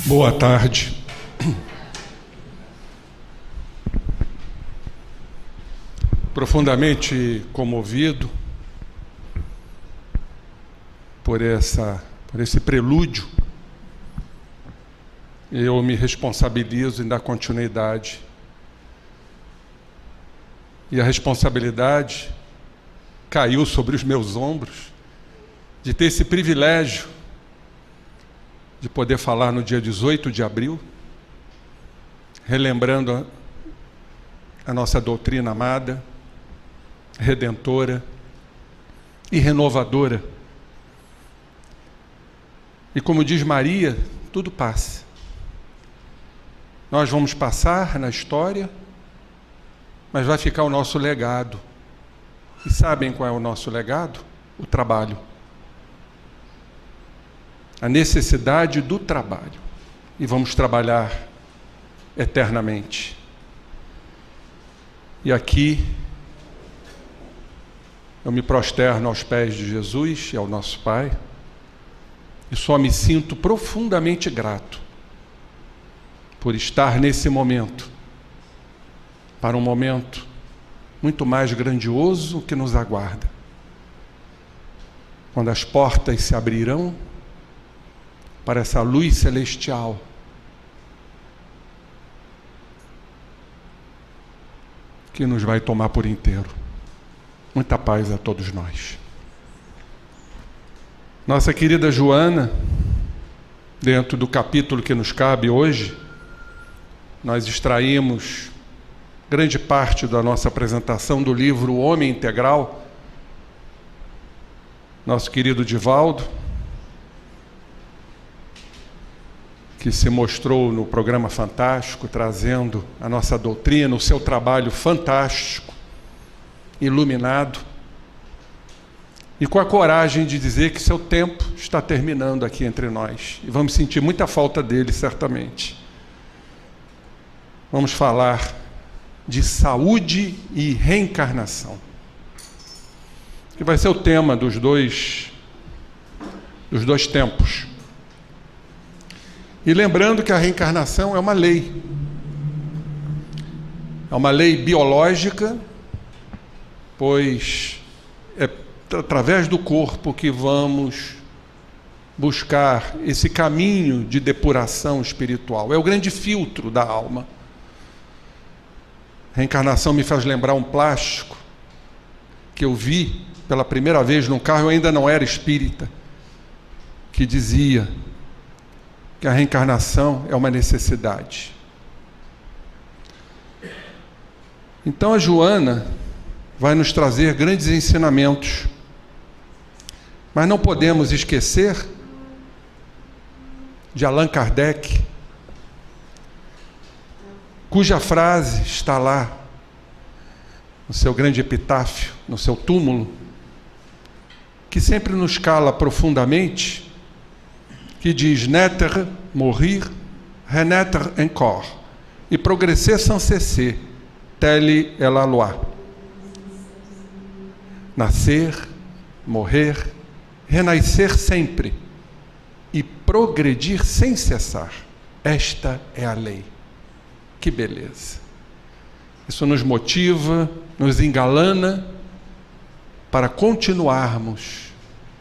Boa tarde. Profundamente comovido por esse prelúdio, eu me responsabilizo em dar continuidade. E a responsabilidade caiu sobre os meus ombros de ter esse privilégio de poder falar no dia 18 de abril, relembrando a nossa doutrina amada, redentora e renovadora. E como diz Maria, tudo passa. Nós vamos passar na história, mas vai ficar o nosso legado. E sabem qual é o nosso legado? O trabalho. A necessidade do trabalho. E vamos trabalhar eternamente. E aqui eu me prosterno aos pés de Jesus e ao nosso Pai, e só me sinto profundamente grato por estar nesse momento, para um momento muito mais grandioso que nos aguarda. Quando as portas se abrirão para essa luz celestial, que nos vai tomar por inteiro. Muita paz a todos nós. Nossa querida Joana, dentro do capítulo que nos cabe hoje, nós extraímos grande parte da nossa apresentação do livro O Homem Integral. Nosso querido Divaldo, que se mostrou no programa fantástico, trazendo a nossa doutrina, o seu trabalho fantástico, iluminado, e com a coragem de dizer que seu tempo está terminando aqui entre nós. E vamos sentir muita falta dele, certamente. Vamos falar de saúde e reencarnação, que vai ser o tema dos dois tempos. E lembrando que a reencarnação é uma lei. É uma lei biológica, pois é através do corpo que vamos buscar esse caminho de depuração espiritual. É o grande filtro da alma. A reencarnação me faz lembrar um plástico que eu vi pela primeira vez num carro, eu ainda não era espírita, que dizia que a reencarnação é uma necessidade. Então a Joana vai nos trazer grandes ensinamentos, mas não podemos esquecer de Allan Kardec, cuja frase está lá no seu grande epitáfio, no seu túmulo, que sempre nos cala profundamente, que diz: naître, mourir, renaître encore, et progresser sans cesser, telle est la loi. Nascer, morrer, renascer sempre e progredir sem cessar. Esta é a lei. Que beleza! Isso nos motiva, nos engalana para continuarmos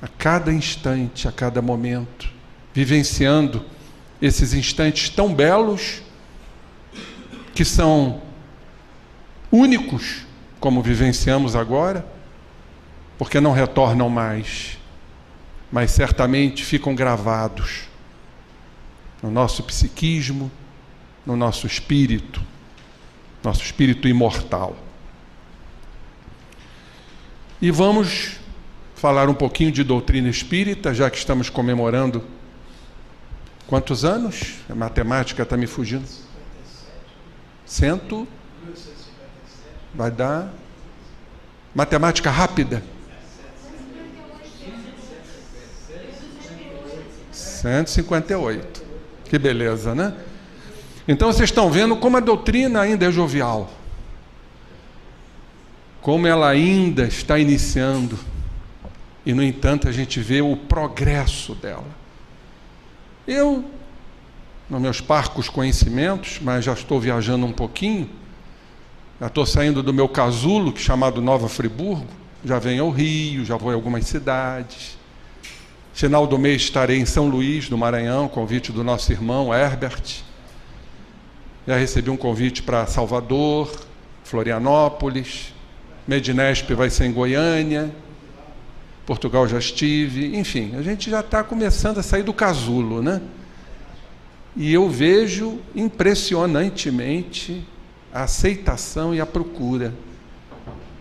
a cada instante, a cada momento, vivenciando esses instantes tão belos, que são únicos, como vivenciamos agora, porque não retornam mais, mas certamente ficam gravados no nosso psiquismo, no nosso espírito imortal. E vamos falar um pouquinho de doutrina espírita, já que estamos comemorando quantos anos? A matemática está me fugindo. 100? Vai dar... Matemática rápida. 158. Que beleza, né? Então vocês estão vendo como a doutrina ainda é jovial. Como ela ainda está iniciando. E, no entanto, a gente vê o progresso dela. Eu nos meus parcos conhecimentos, mas já estou viajando um pouquinho. Já estou saindo do meu casulo, chamado Nova Friburgo, já venho ao Rio, já vou em algumas cidades. Final do mês estarei em São Luís, do Maranhão, convite do nosso irmão Herbert. Já recebi um convite para Salvador, Florianópolis, Medinesp vai ser em Goiânia, Portugal já estive, enfim, a gente já está começando a sair do casulo, né? E eu vejo impressionantemente a aceitação e a procura.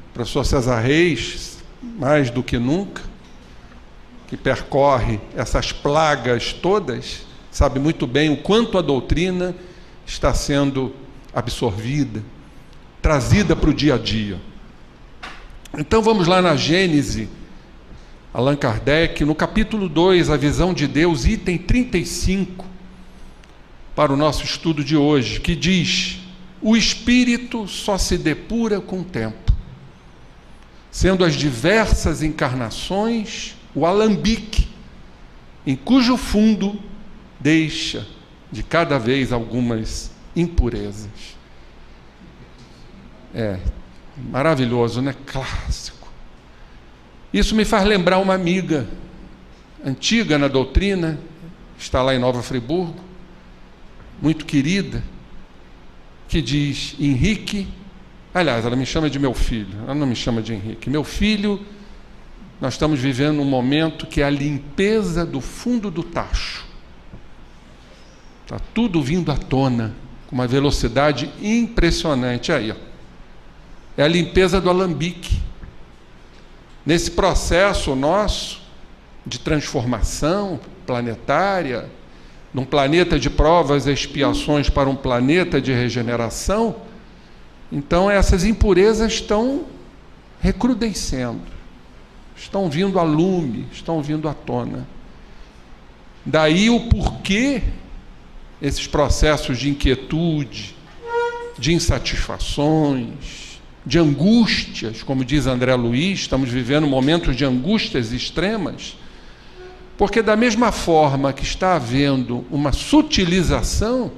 O professor César Reis, mais do que nunca, que percorre essas plagas todas, sabe muito bem o quanto a doutrina está sendo absorvida, trazida para o dia a dia. Então vamos lá na Gênese, Allan Kardec, no capítulo 2, a visão de Deus, item 35, para o nosso estudo de hoje, que diz: o espírito só se depura com o tempo, sendo as diversas encarnações o alambique, em cujo fundo deixa de cada vez algumas impurezas. Maravilhoso, né? Clássico. Isso me faz lembrar uma amiga antiga na doutrina, está lá em Nova Friburgo, muito querida, que diz: Henrique, aliás, ela me chama de meu filho, ela não me chama de Henrique, meu filho, nós estamos vivendo um momento que é a limpeza do fundo do tacho. Está tudo vindo à tona, com uma velocidade impressionante. Aí, ó. É a limpeza do alambique. Nesse processo nosso de transformação planetária, de um planeta de provas e expiações para um planeta de regeneração, então essas impurezas estão recrudescendo, estão vindo a lume, estão vindo à tona. Daí o porquê esses processos de inquietude, de insatisfações, de angústias, como diz André Luiz, estamos vivendo momentos de angústias extremas, porque da mesma forma que está havendo uma sutilização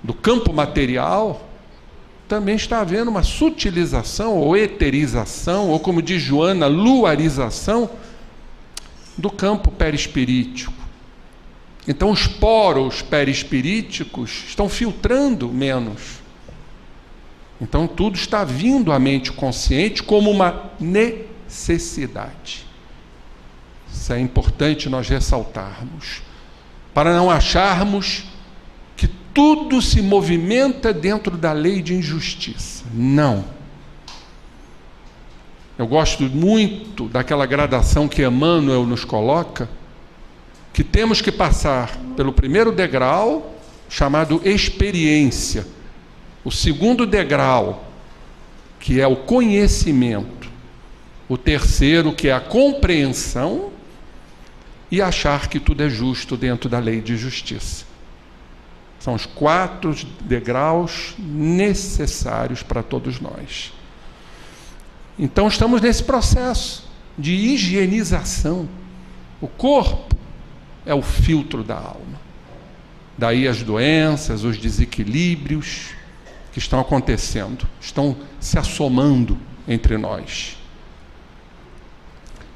do campo material, também está havendo uma sutilização ou eterização, ou como diz Joana, luarização do campo perispirítico. Então os poros perispiríticos estão filtrando menos. Então tudo está vindo à mente consciente como uma necessidade. Isso é importante nós ressaltarmos, para não acharmos que tudo se movimenta dentro da lei de injustiça. Não. Eu gosto muito daquela gradação que Emmanuel nos coloca, que temos que passar pelo primeiro degrau, chamado experiência, o segundo degrau, que é o conhecimento, o terceiro, que é a compreensão, e achar que tudo é justo dentro da lei de justiça. São os 4 degraus necessários para todos nós. Então estamos nesse processo de higienização. O corpo é o filtro da alma. Daí as doenças, os desequilíbrios que estão acontecendo, estão se assomando entre nós.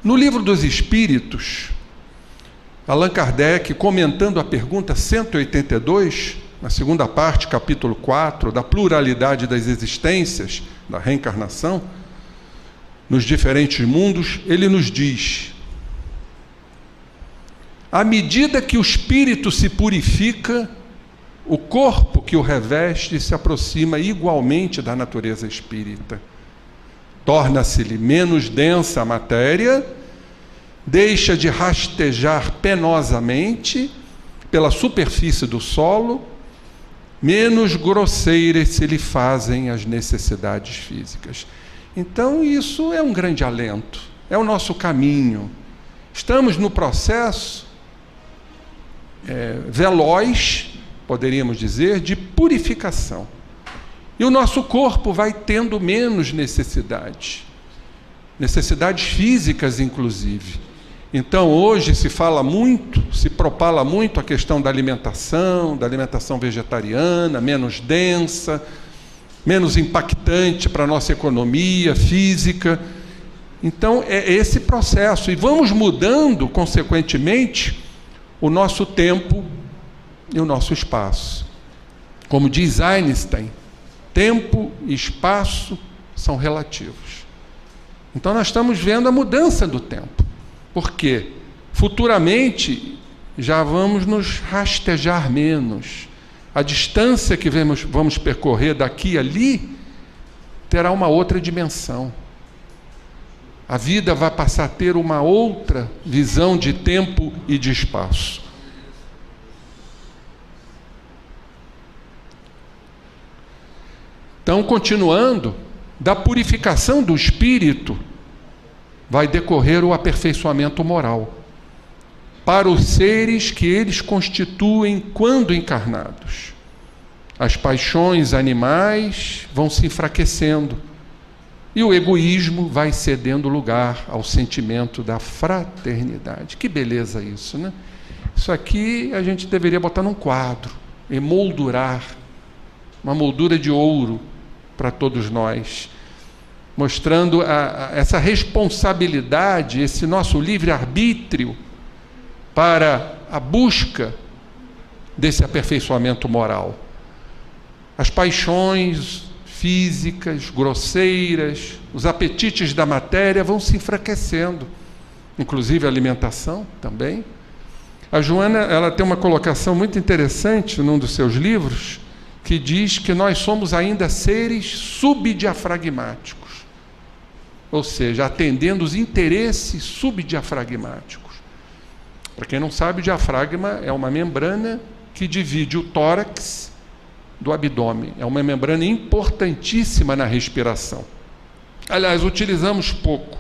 No Livro dos Espíritos, Allan Kardec, comentando a pergunta 182, na segunda parte, capítulo 4, da pluralidade das existências, da reencarnação, nos diferentes mundos, ele nos diz: à medida que o espírito se purifica, o corpo que o reveste se aproxima igualmente da natureza espírita. Torna-se-lhe menos densa a matéria, deixa de rastejar penosamente pela superfície do solo, menos grosseiras se lhe fazem as necessidades físicas. Então isso é um grande alento, é o nosso caminho. Estamos no processo veloz, poderíamos dizer, de purificação. E o nosso corpo vai tendo menos necessidades físicas inclusive. Então, hoje se fala muito, se propala muito a questão da alimentação vegetariana, menos densa, menos impactante para a nossa economia física. Então, é esse processo. E vamos mudando, consequentemente, o nosso tempo e o nosso espaço. Como diz Einstein, tempo e espaço são relativos. Então, nós estamos vendo a mudança do tempo. Porque futuramente já vamos nos rastejar menos. A distância que vamos percorrer daqui e ali terá uma outra dimensão. A vida vai passar a ter uma outra visão de tempo e de espaço. Então, continuando, da purificação do espírito vai decorrer o aperfeiçoamento moral para os seres que eles constituem quando encarnados. As paixões animais vão se enfraquecendo e o egoísmo vai cedendo lugar ao sentimento da fraternidade. Que beleza isso, né? Isso aqui a gente deveria botar num quadro, emoldurar, uma moldura de ouro para todos nós, mostrando essa responsabilidade, esse nosso livre-arbítrio para a busca desse aperfeiçoamento moral. As paixões físicas, grosseiras, os apetites da matéria vão se enfraquecendo, inclusive a alimentação também. A Joana, ela tem uma colocação muito interessante num dos seus livros, que diz que nós somos ainda seres subdiafragmáticos. Ou seja, atendendo os interesses subdiafragmáticos. Para quem não sabe, o diafragma é uma membrana que divide o tórax do abdômen. É uma membrana importantíssima na respiração. Aliás, utilizamos pouco.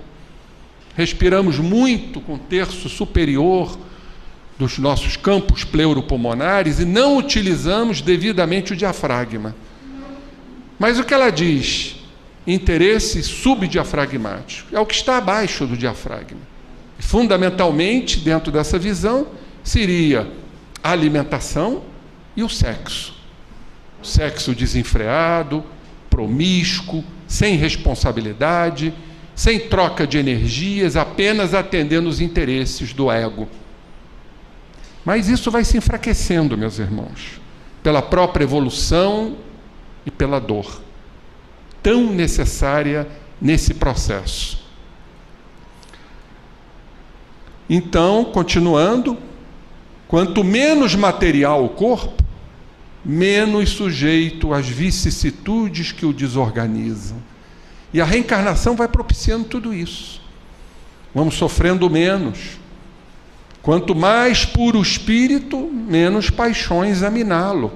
Respiramos muito com o terço superior dos nossos campos pleuropulmonares e não utilizamos devidamente o diafragma. Mas o que ela diz? Interesse subdiafragmático. É o que está abaixo do diafragma. E, fundamentalmente, dentro dessa visão, seria a alimentação e o sexo. Sexo desenfreado, promíscuo, sem responsabilidade, sem troca de energias, apenas atendendo os interesses do ego. Mas isso vai se enfraquecendo, meus irmãos, pela própria evolução e pela dor, tão necessária nesse processo. Então, continuando, quanto menos material o corpo, menos sujeito às vicissitudes que o desorganizam. E a reencarnação vai propiciando tudo isso. Vamos sofrendo menos. Quanto mais puro o espírito, menos paixões a miná-lo.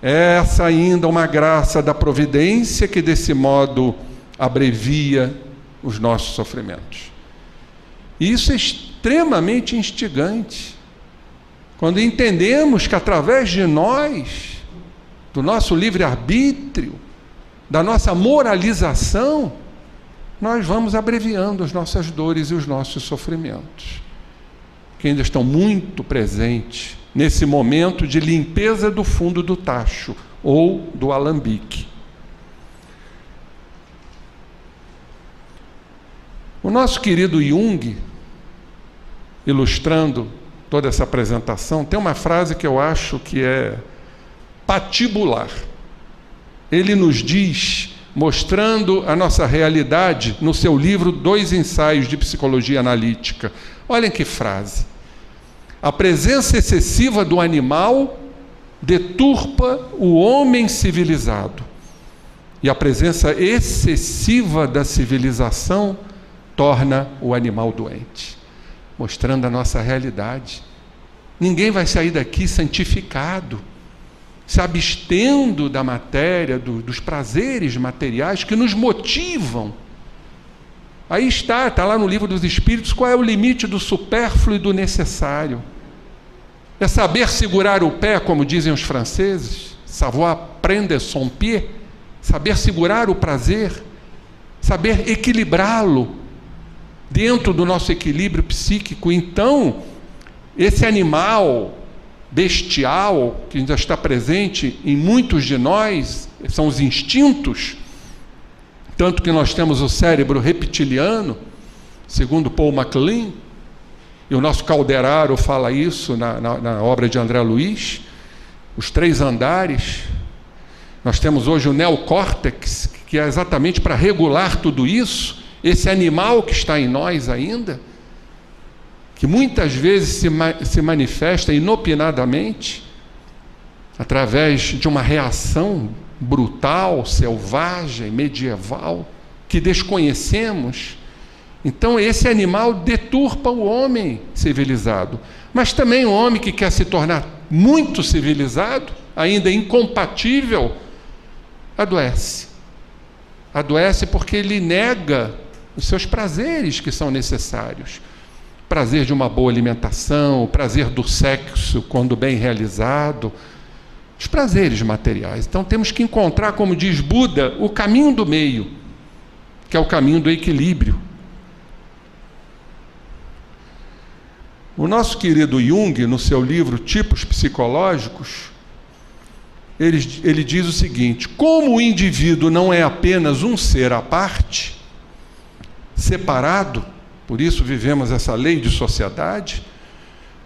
Essa ainda é uma graça da providência que desse modo abrevia os nossos sofrimentos. E isso é extremamente instigante. Quando entendemos que através de nós, do nosso livre-arbítrio, da nossa moralização, nós vamos abreviando as nossas dores e os nossos sofrimentos, que ainda estão muito presentes nesse momento de limpeza do fundo do tacho ou do alambique. O nosso querido Jung, ilustrando toda essa apresentação, tem uma frase que eu acho que é patibular. Ele nos diz, mostrando a nossa realidade, no seu livro 2 Ensaios de Psicologia Analítica. Olhem que frase. A presença excessiva do animal deturpa o homem civilizado. E a presença excessiva da civilização torna o animal doente. Mostrando a nossa realidade. Ninguém vai sair daqui santificado, se abstendo da matéria, dos prazeres materiais que nos motivam. Aí está lá no Livro dos Espíritos, qual é o limite do supérfluo e do necessário. É saber segurar o pé, como dizem os franceses, savoir prendre son pied, saber segurar o prazer, saber equilibrá-lo, dentro do nosso equilíbrio psíquico. Então, esse animal bestial que ainda está presente em muitos de nós, são os instintos, tanto que nós temos o cérebro reptiliano, segundo Paul MacLean, e o nosso Calderaro fala isso na obra de André Luiz, os 3 andares. Nós temos hoje o neocórtex, que é exatamente para regular tudo isso, esse animal que está em nós ainda, que muitas vezes se manifesta inopinadamente, através de uma reação brutal, selvagem, medieval, que desconhecemos. Então esse animal deturpa o homem civilizado, mas também o homem que quer se tornar muito civilizado, ainda incompatível, adoece. Adoece porque ele nega os seus prazeres que são necessários. O prazer de uma boa alimentação, o prazer do sexo quando bem realizado, os prazeres materiais. Então temos que encontrar, como diz Buda, o caminho do meio, que é o caminho do equilíbrio. O nosso querido Jung, no seu livro Tipos Psicológicos, ele diz o seguinte: como o indivíduo não é apenas um ser à parte, separado, por isso vivemos essa lei de sociedade,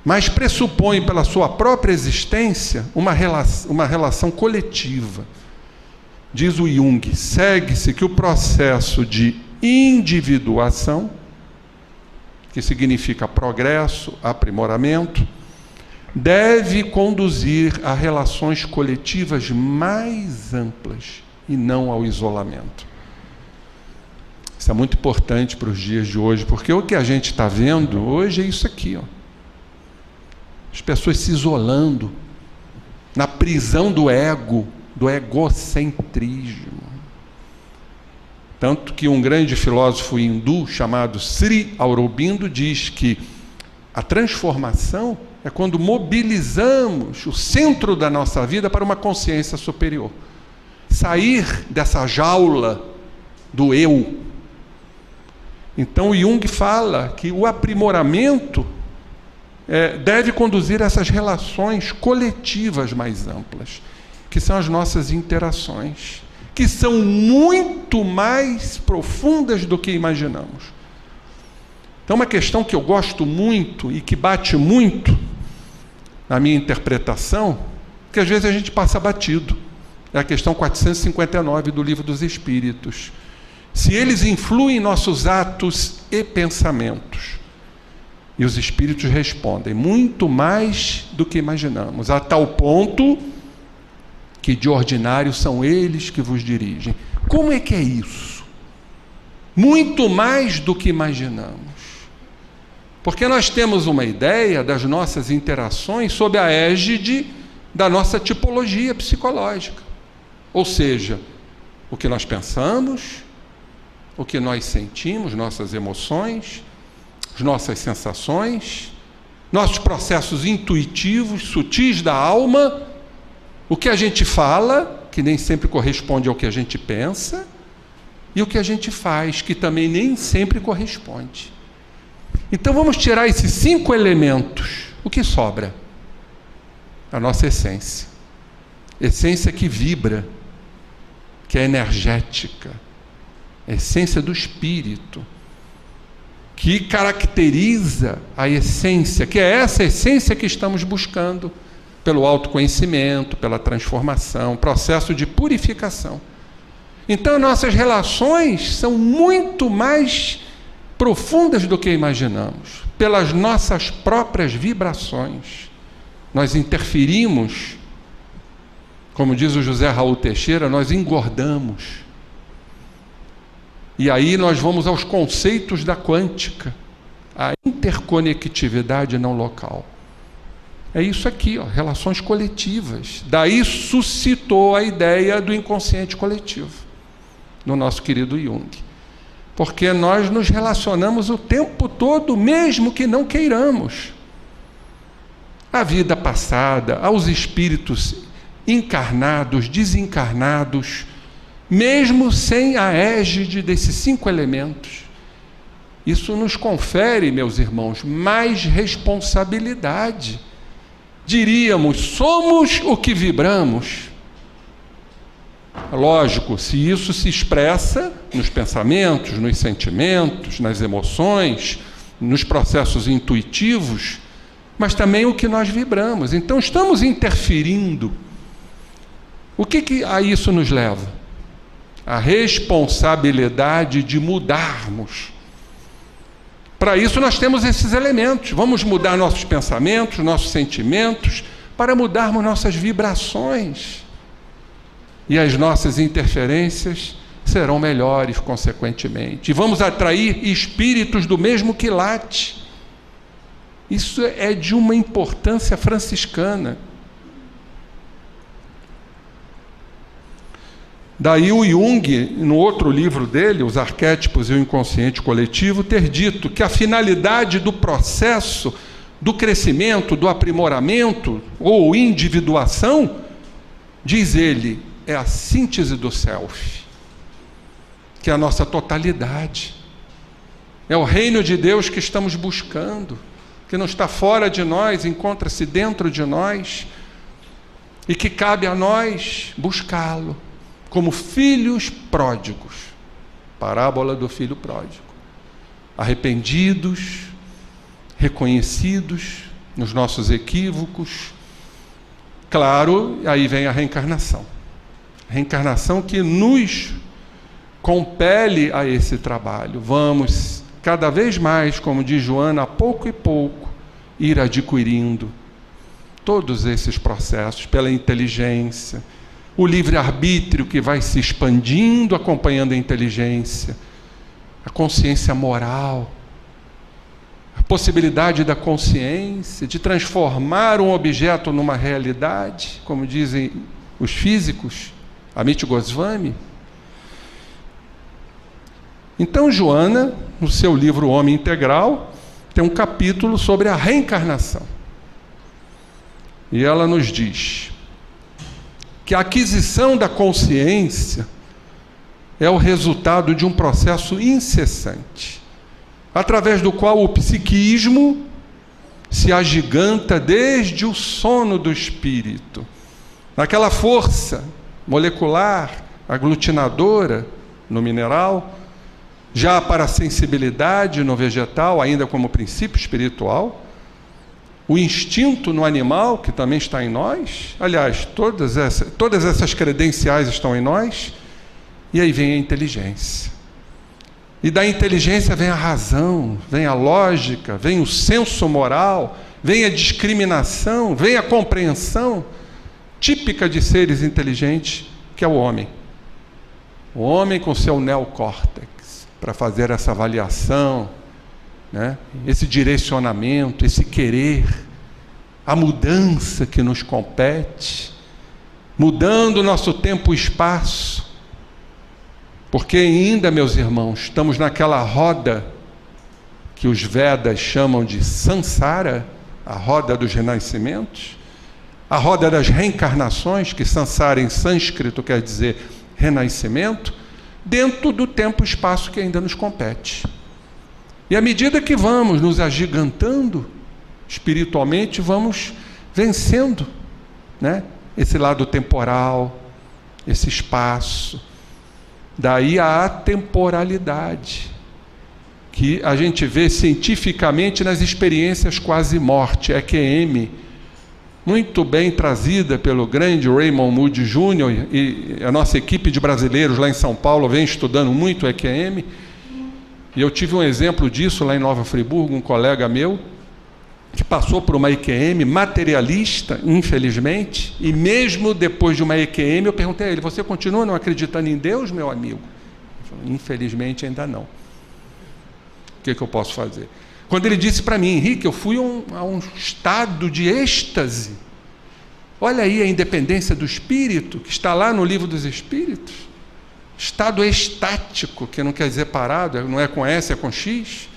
mas pressupõe pela sua própria existência uma relação coletiva. Diz o Jung, segue-se que o processo de individuação, que significa progresso, aprimoramento, deve conduzir a relações coletivas mais amplas e não ao isolamento. Isso é muito importante para os dias de hoje, porque o que a gente está vendo hoje é isso aqui, ó. As pessoas se isolando na prisão do ego, do egocentrismo. Tanto que um grande filósofo hindu chamado Sri Aurobindo diz que a transformação é quando mobilizamos o centro da nossa vida para uma consciência superior. Sair dessa jaula do eu. Então o Jung fala que o aprimoramento deve conduzir a essas relações coletivas mais amplas, que são as nossas interações, que são muito mais profundas do que imaginamos. Então, uma questão que eu gosto muito e que bate muito na minha interpretação, que às vezes a gente passa batido, é a questão 459 do Livro dos Espíritos. Se eles influem em nossos atos e pensamentos. E os Espíritos respondem, muito mais do que imaginamos, a tal ponto que de ordinário são eles que vos dirigem. Como é que é isso? Muito mais do que imaginamos. Porque nós temos uma ideia das nossas interações sob a égide da nossa tipologia psicológica. Ou seja, o que nós pensamos, o que nós sentimos, nossas emoções, as nossas sensações, nossos processos intuitivos, sutis da alma, o que a gente fala, que nem sempre corresponde ao que a gente pensa, e o que a gente faz, que também nem sempre corresponde. Então vamos tirar esses 5 elementos. O que sobra? A nossa essência. Essência que vibra, que é energética. A essência do espírito, que caracteriza a essência, que é essa essência que estamos buscando, pelo autoconhecimento, pela transformação, processo de purificação. Então, nossas relações são muito mais profundas do que imaginamos. Pelas nossas próprias vibrações, nós interferimos, como diz o José Raul Teixeira, nós engordamos. E aí nós vamos aos conceitos da quântica, a interconectividade não local. É isso aqui, ó, relações coletivas. Daí suscitou a ideia do inconsciente coletivo, no nosso querido Jung. Porque nós nos relacionamos o tempo todo, mesmo que não queiramos. À vida passada, aos espíritos encarnados, desencarnados, mesmo sem a égide desses 5 elementos. Isso nos confere, meus irmãos, mais responsabilidade. Diríamos, somos o que vibramos. Lógico, se isso se expressa nos pensamentos, nos sentimentos, nas emoções, nos processos intuitivos, mas também o que nós vibramos. Então, estamos interferindo. O que a isso nos leva? A responsabilidade de mudarmos. Para isso nós temos esses elementos. Vamos mudar nossos pensamentos, nossos sentimentos, para mudarmos nossas vibrações. E as nossas interferências serão melhores, consequentemente. E vamos atrair espíritos do mesmo quilate. Isso é de uma importância franciscana. Daí o Jung, no outro livro dele, Os Arquétipos e o Inconsciente Coletivo, ter dito que a finalidade do processo do crescimento, do aprimoramento ou individuação, diz ele, é a síntese do self, que é a nossa totalidade. É o reino de Deus que estamos buscando, que não está fora de nós, encontra-se dentro de nós, e que cabe a nós buscá-lo, como filhos pródigos. Parábola do filho pródigo. Arrependidos, reconhecidos nos nossos equívocos. Claro, aí vem a reencarnação. Reencarnação que nos compele a esse trabalho. Vamos cada vez mais, como diz Joana, a pouco e pouco, ir adquirindo todos esses processos pela inteligência, o livre-arbítrio que vai se expandindo, acompanhando a inteligência, a consciência moral, a possibilidade da consciência de transformar um objeto numa realidade, como dizem os físicos, Amit Goswami. Então, Joana, no seu livro Homem Integral, tem um capítulo sobre a reencarnação. E ela nos diz que a aquisição da consciência é o resultado de um processo incessante, através do qual o psiquismo se agiganta desde o sono do espírito, naquela força molecular, aglutinadora no mineral, já para a sensibilidade no vegetal, ainda como princípio espiritual, o instinto no animal, que também está em nós. Aliás, todas essas credenciais estão em nós. E aí vem a inteligência. E da inteligência vem a razão, vem a lógica, vem o senso moral, vem a discriminação, vem a compreensão típica de seres inteligentes, que é o homem. O homem com seu neocórtex, para fazer essa avaliação, né? Esse direcionamento, esse querer, a mudança que nos compete, mudando o nosso tempo e espaço, porque ainda, meus irmãos, estamos naquela roda que os Vedas chamam de Sansara, a roda dos renascimentos, a roda das reencarnações, que Sansara em sânscrito quer dizer renascimento, dentro do tempo e espaço que ainda nos compete. E à medida que vamos nos agigantando espiritualmente, vamos vencendo, né? Esse lado temporal, esse espaço. Daí a atemporalidade, que a gente vê cientificamente nas experiências quase-morte, EQM, muito bem trazida pelo grande Raymond Moody Jr., e a nossa equipe de brasileiros lá em São Paulo vem estudando muito EQM. E eu tive um exemplo disso lá em Nova Friburgo, um colega meu, que passou por uma EQM materialista, infelizmente, e mesmo depois de uma EQM, eu perguntei a ele, você continua não acreditando em Deus, meu amigo? Ele falou, infelizmente ainda não. O que eu posso fazer? Quando ele disse para mim, Henrique, eu fui a um estado de êxtase. Olha aí a independência do espírito, que está lá no livro dos Espíritos. Estado estático, que não quer dizer parado, não é com S, é com X.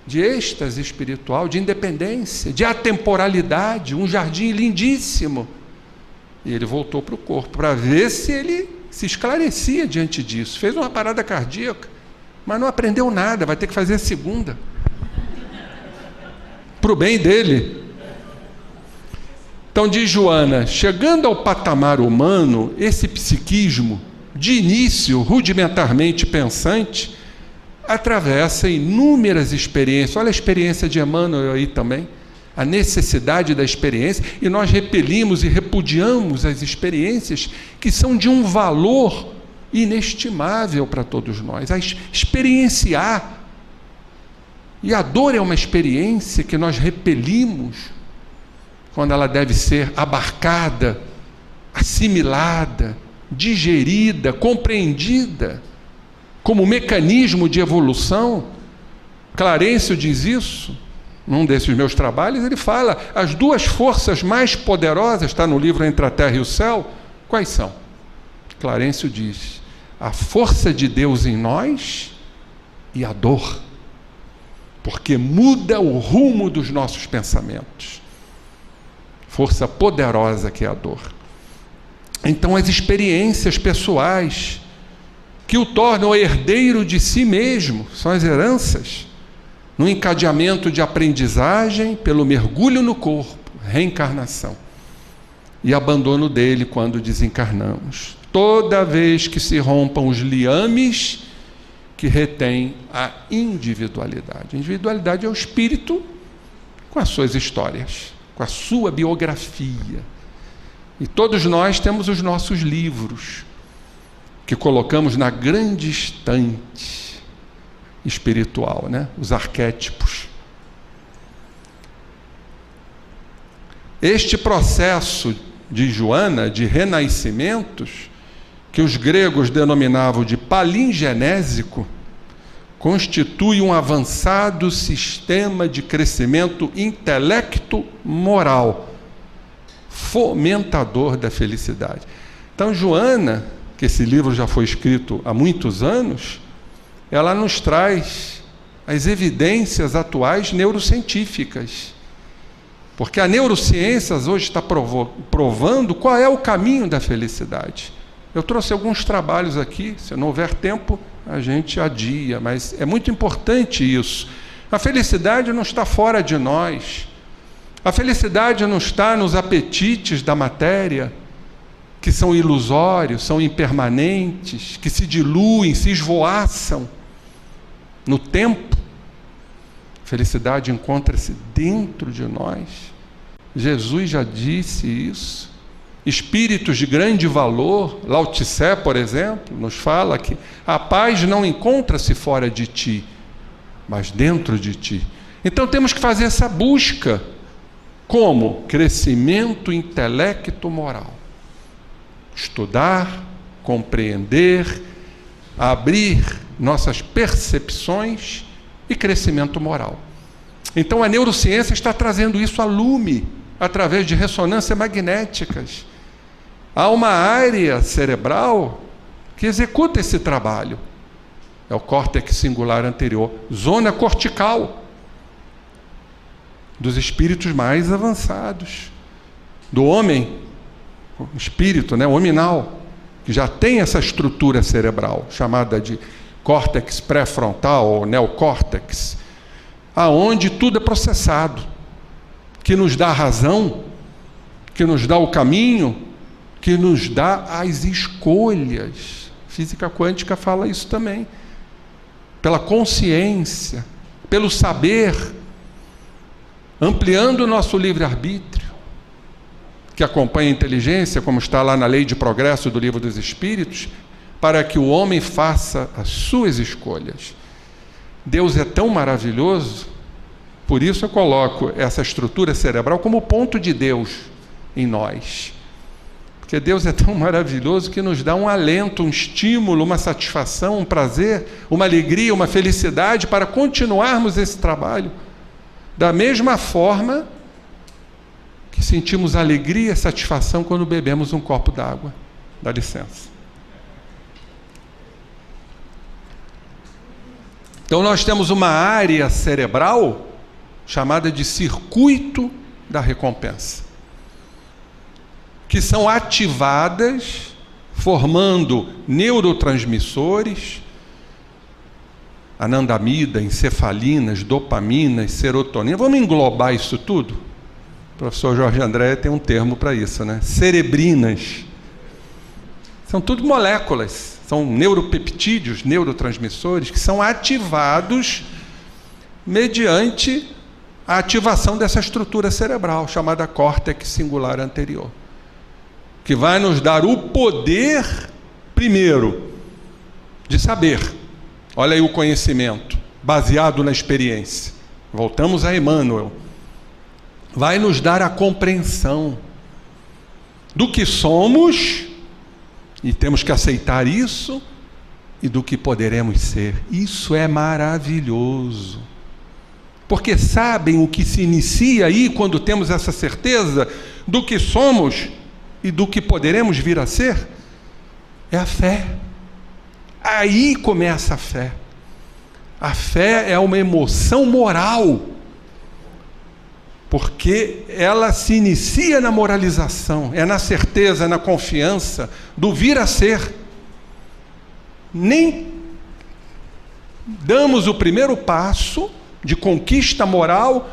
De êxtase espiritual, de independência, de atemporalidade, um jardim lindíssimo. E ele voltou para o corpo, para ver se ele se esclarecia diante disso. Fez uma parada cardíaca, mas não aprendeu nada, vai ter que fazer a segunda. Para o bem dele. Então, diz Joana, chegando ao patamar humano, esse psiquismo, de início rudimentarmente pensante, atravessa inúmeras experiências. Olha a experiência de Emmanuel aí também, a necessidade da experiência, e nós repelimos e repudiamos as experiências que são de um valor inestimável para todos nós. A experienciar. E a dor é uma experiência que nós repelimos quando ela deve ser abarcada, assimilada, digerida, compreendida como mecanismo de evolução. Clarencio diz isso num desses meus trabalhos. Ele fala, as duas forças mais poderosas, está no livro Entre a Terra e o Céu, quais são? Clarencio diz, a força de Deus em nós e a dor, porque muda o rumo dos nossos pensamentos. Força poderosa que é a dor. Então, as experiências pessoais que o tornam herdeiro de si mesmo, são as heranças, no encadeamento de aprendizagem pelo mergulho no corpo, reencarnação, e abandono dele quando desencarnamos. Toda vez que se rompam os liames que retém a individualidade. A individualidade é o espírito com as suas histórias, com a sua biografia. E todos nós temos os nossos livros, que colocamos na grande estante espiritual, né? Os arquétipos. Este processo de Joana, de renascimentos, que os gregos denominavam de palingenésico, constitui um avançado sistema de crescimento intelecto-moral, fomentador da felicidade. Então, Joana, que esse livro já foi escrito há muitos anos, ela nos traz as evidências atuais neurocientíficas. Porque a neurociência hoje está provando qual é o caminho da felicidade. Eu trouxe alguns trabalhos aqui, se não houver tempo, a gente adia, mas é muito importante isso. A felicidade não está fora de nós. A felicidade não está nos apetites da matéria, que são ilusórios, são impermanentes, que se diluem, se esvoaçam no tempo. A felicidade encontra-se dentro de nós. Jesus já disse isso. Espíritos de grande valor, Lao Tse, por exemplo, nos fala que a paz não encontra-se fora de ti, mas dentro de ti. Então temos que fazer essa busca. Como? Crescimento intelecto-moral. Estudar, compreender, abrir nossas percepções e crescimento moral. Então a neurociência está trazendo isso a lume, através de ressonâncias magnéticas. Há uma área cerebral que executa esse trabalho. É o córtex singular anterior, zona cortical, dos espíritos mais avançados. Do homem, o espírito, né, hominal, que já tem essa estrutura cerebral, chamada de córtex pré-frontal, ou neocórtex, aonde tudo é processado, que nos dá a razão, que nos dá o caminho, que nos dá as escolhas. Física quântica fala isso também. Pela consciência, pelo saber, ampliando o nosso livre-arbítrio, que acompanha a inteligência, como está lá na Lei de Progresso do Livro dos Espíritos, para que o homem faça as suas escolhas. Deus é tão maravilhoso, por isso eu coloco essa estrutura cerebral como ponto de Deus em nós. Porque Deus é tão maravilhoso que nos dá um alento, um estímulo, uma satisfação, um prazer, uma alegria, uma felicidade para continuarmos esse trabalho. Da mesma forma que sentimos alegria e satisfação quando bebemos um copo d'água. Dá licença. Então nós temos uma área cerebral chamada de circuito da recompensa, que são ativadas, formando neurotransmissores, anandamida, encefalinas, dopaminas, serotonina. Vamos englobar isso tudo? O professor Jorge André tem um termo para isso, né? Cerebrinas. São tudo moléculas, são neuropeptídeos, neurotransmissores, que são ativados mediante a ativação dessa estrutura cerebral, chamada córtex singular anterior, que vai nos dar o poder, primeiro, de saber. Olha aí o conhecimento, baseado na experiência. Voltamos a Emmanuel. Vai nos dar a compreensão do que somos, e temos que aceitar isso, e do que poderemos ser. Isso é maravilhoso. Porque sabem o que se inicia aí, quando temos essa certeza do que somos e do que poderemos vir a ser? É a fé. Aí começa a fé. A fé é uma emoção moral, porque ela se inicia na moralização, é na certeza, na confiança do vir a ser. Nem damos o primeiro passo de conquista moral,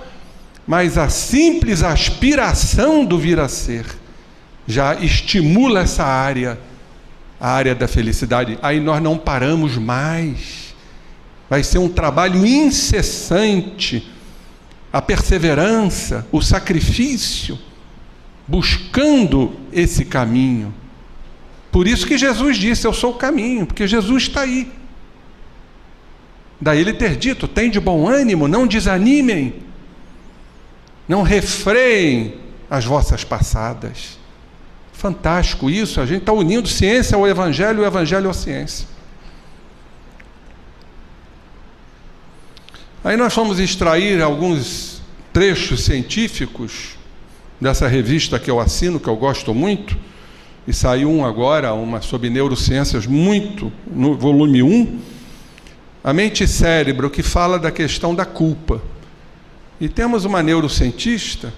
mas a simples aspiração do vir a ser já estimula essa área, a área da felicidade. Aí nós não paramos mais. Vai ser um trabalho incessante, a perseverança, o sacrifício, buscando esse caminho. Por isso que Jesus disse: eu sou o caminho, porque Jesus está aí. Daí ele ter dito: tem de bom ânimo, não desanimem, não refreiem as vossas passadas. Fantástico isso, a gente está unindo ciência ao Evangelho e o Evangelho à ciência. Aí nós fomos extrair alguns trechos científicos dessa revista que eu assino, que eu gosto muito, e saiu um agora, uma sobre neurociências, muito, no volume 1, A Mente e Cérebro, que fala da questão da culpa. E temos uma neurocientista,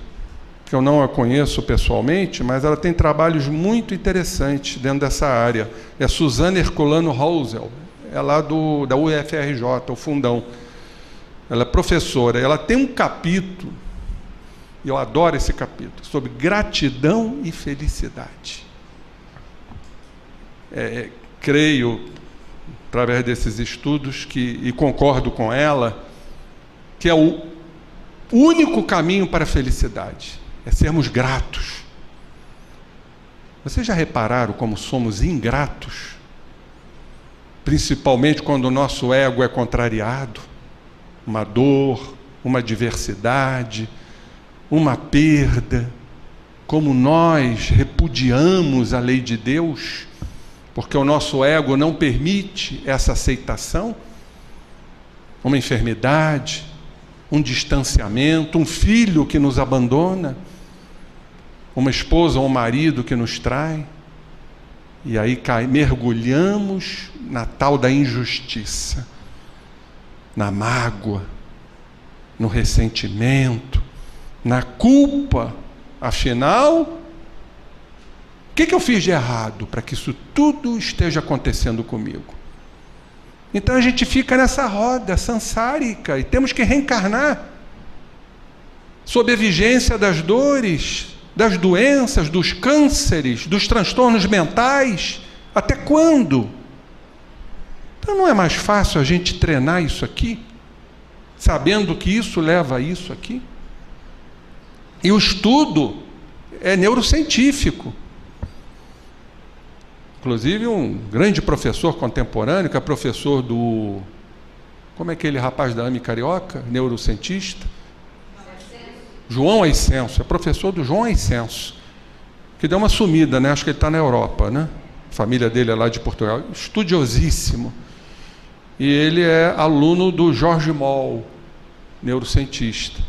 que eu não a conheço pessoalmente, mas ela tem trabalhos muito interessantes dentro dessa área. É Suzana Herculano Rosel, é lá da UFRJ, o Fundão. Ela é professora, ela tem um capítulo, e eu adoro esse capítulo, sobre gratidão e felicidade. Creio, através desses estudos, e concordo com ela, que é o único caminho para a felicidade, é sermos gratos. Vocês já repararam como somos ingratos? Principalmente quando o nosso ego é contrariado, uma dor, uma adversidade, uma perda, como nós repudiamos a lei de Deus, porque o nosso ego não permite essa aceitação. Uma enfermidade, um distanciamento, um filho que nos abandona, uma esposa ou um marido que nos trai, e aí mergulhamos na tal da injustiça, na mágoa, no ressentimento, na culpa. Afinal, o que eu fiz de errado para que isso tudo esteja acontecendo comigo? Então a gente fica nessa roda sansárica e temos que reencarnar sob a vigência das dores, das doenças, dos cânceres, dos transtornos mentais. Até quando? Então não é mais fácil a gente treinar isso aqui, sabendo que isso leva a isso aqui? E o estudo é neurocientífico. Inclusive um grande professor contemporâneo, que é professor do... Como é aquele rapaz da AME Carioca? Neurocientista? João Ascenso. É professor do João Ascenso, que deu uma sumida, né? Acho que ele está na Europa, né? A família dele é lá de Portugal. Estudiosíssimo. E ele é aluno do Jorge Moll, neurocientista,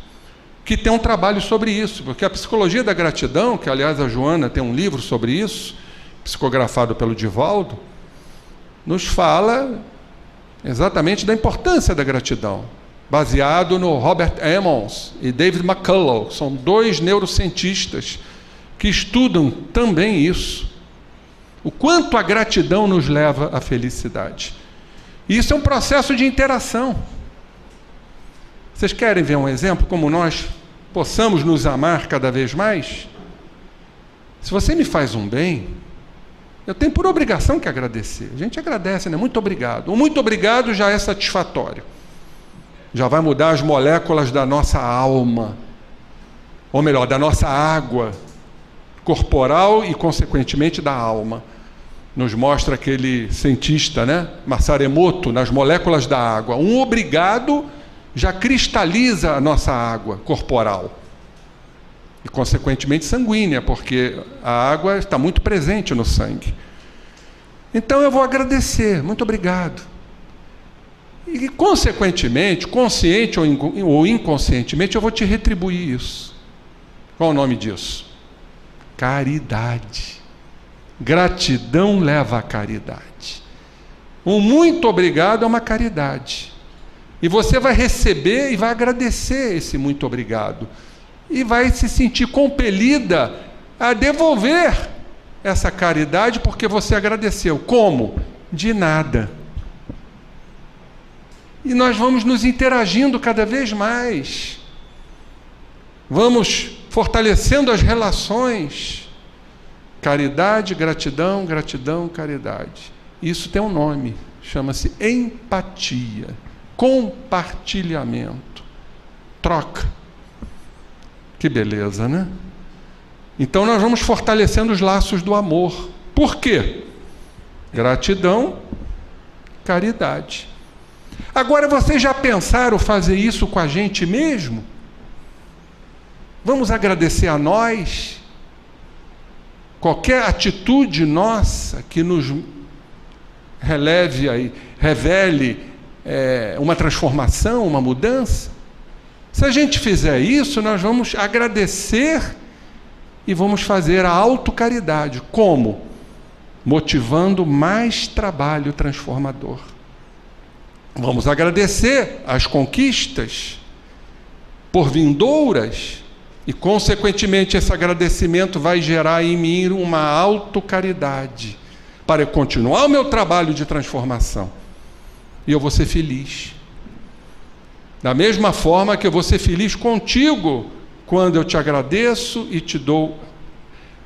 que tem um trabalho sobre isso, porque a psicologia da gratidão, que aliás a Joana tem um livro sobre isso, psicografado pelo Divaldo, nos fala exatamente da importância da gratidão, baseado no Robert Emmons e David McCullough. São dois neurocientistas que estudam também isso, o quanto a gratidão nos leva à felicidade. Isso é um processo de interação. Vocês querem ver um exemplo como nós possamos nos amar cada vez mais? Se você me faz um bem, eu tenho por obrigação que agradecer. A gente agradece, né? Muito obrigado. O muito obrigado já é satisfatório. Já vai mudar as moléculas da nossa alma, ou melhor, da nossa água corporal e, consequentemente, da alma. Nos mostra aquele cientista, né? Masaru Emoto, nas moléculas da água. Um obrigado já cristaliza a nossa água corporal. E, consequentemente, sanguínea, porque a água está muito presente no sangue. Então, eu vou agradecer. Muito obrigado. E, consequentemente, consciente ou inconscientemente, eu vou te retribuir isso. Qual o nome disso? Caridade. Gratidão leva à caridade. Um muito obrigado é uma caridade. E você vai receber e vai agradecer esse muito obrigado. E vai se sentir compelida a devolver essa caridade porque você agradeceu. Como? De nada. E nós vamos nos interagindo cada vez mais. Vamos fortalecendo as relações. Caridade, gratidão, gratidão, caridade. Isso tem um nome, chama-se empatia, compartilhamento, troca. Que beleza, né? Então nós vamos fortalecendo os laços do amor. Por quê? Gratidão, caridade. Agora, vocês já pensaram fazer isso com a gente mesmo? Vamos agradecer a nós? Qualquer atitude nossa que nos revele uma transformação, uma mudança. Se a gente fizer isso, nós vamos agradecer e vamos fazer a autocaridade. Como? Motivando mais trabalho transformador. Vamos agradecer as conquistas por vindouras e, consequentemente, esse agradecimento vai gerar em mim uma autocaridade para eu continuar o meu trabalho de transformação. E eu vou ser feliz. Da mesma forma que eu vou ser feliz contigo quando eu te agradeço e te dou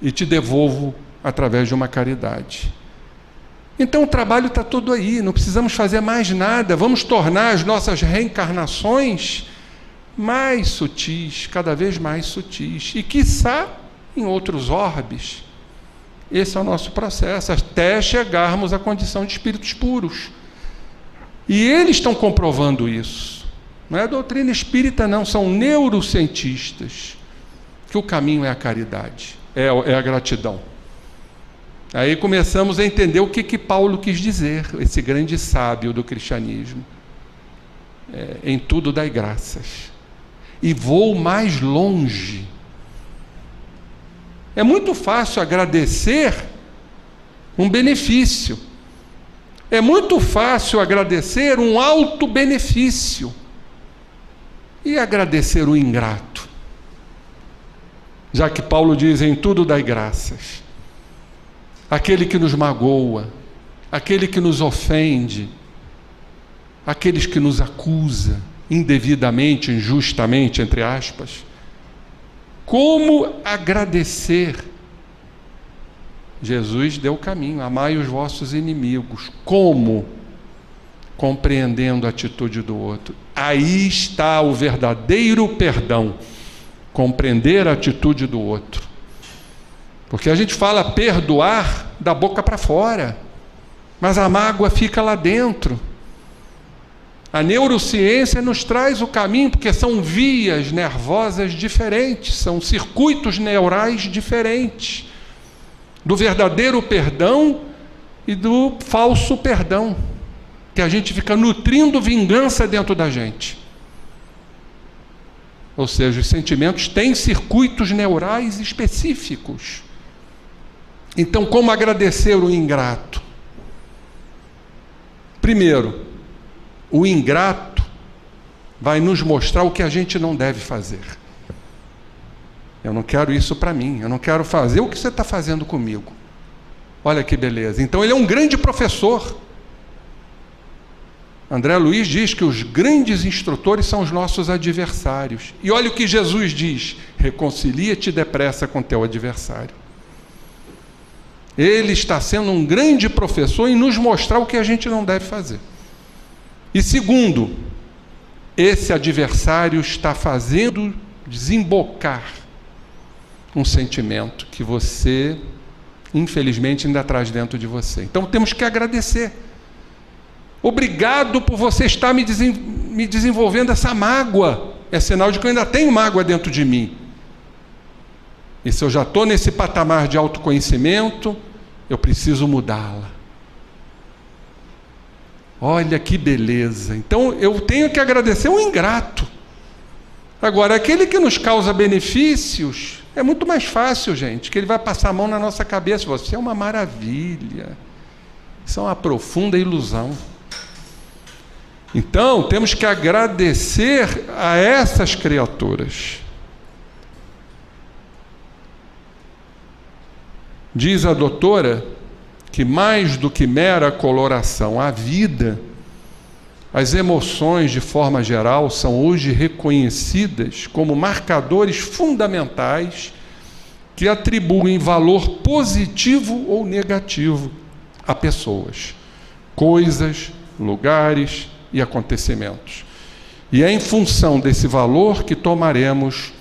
e te devolvo através de uma caridade. Então o trabalho está todo aí, não precisamos fazer mais nada. Vamos tornar as nossas reencarnações mais sutis, cada vez mais sutis. E quiçá em outros orbes. Esse é o nosso processo, até chegarmos à condição de espíritos puros. E eles estão comprovando isso. Não é a doutrina espírita, não, são neurocientistas. Que o caminho é a caridade, é a gratidão. Aí começamos a entender o que Paulo quis dizer, esse grande sábio do cristianismo. Em tudo dai graças. E vou mais longe. É muito fácil agradecer um benefício. É muito fácil agradecer um alto benefício. E agradecer o ingrato? Já que Paulo diz, em tudo dai graças. Aquele que nos magoa, aquele que nos ofende, aqueles que nos acusa indevidamente, injustamente, entre aspas. Como agradecer? Jesus deu o caminho, amai os vossos inimigos. Como? Compreendendo a atitude do outro. Aí está o verdadeiro perdão, compreender a atitude do outro. Porque a gente fala perdoar da boca para fora, mas a mágoa fica lá dentro. A neurociência nos traz o caminho, porque são vias nervosas diferentes, são circuitos neurais diferentes, do verdadeiro perdão e do falso perdão, que a gente fica nutrindo vingança dentro da gente. Ou seja, os sentimentos têm circuitos neurais específicos. Então, como agradecer o ingrato? Primeiro, o ingrato vai nos mostrar o que a gente não deve fazer. Eu não quero isso para mim, eu não quero fazer o que você está fazendo comigo. Olha que beleza. Então ele é um grande professor. André Luiz diz que os grandes instrutores são os nossos adversários. E olha o que Jesus diz: reconcilia-te depressa com teu adversário. Ele está sendo um grande professor em nos mostrar o que a gente não deve fazer. E segundo, esse adversário está fazendo desembocar um sentimento que você, infelizmente, ainda traz dentro de você. Então temos que agradecer. Obrigado por você estar me desenvolvendo essa mágoa. É sinal de que eu ainda tenho mágoa dentro de mim. E se eu já estou nesse patamar de autoconhecimento, eu preciso mudá-la. Olha que beleza. Então eu tenho que agradecer o ingrato. Agora, aquele que nos causa benefícios, é muito mais fácil, gente, que ele vai passar a mão na nossa cabeça. Você é uma maravilha. Isso é uma profunda ilusão. Então, temos que agradecer a essas criaturas. Diz a doutora que mais do que mera coloração à vida, as emoções, de forma geral, são hoje reconhecidas como marcadores fundamentais que atribuem valor positivo ou negativo a pessoas, coisas, lugares e acontecimentos. E é em função desse valor que tomaremos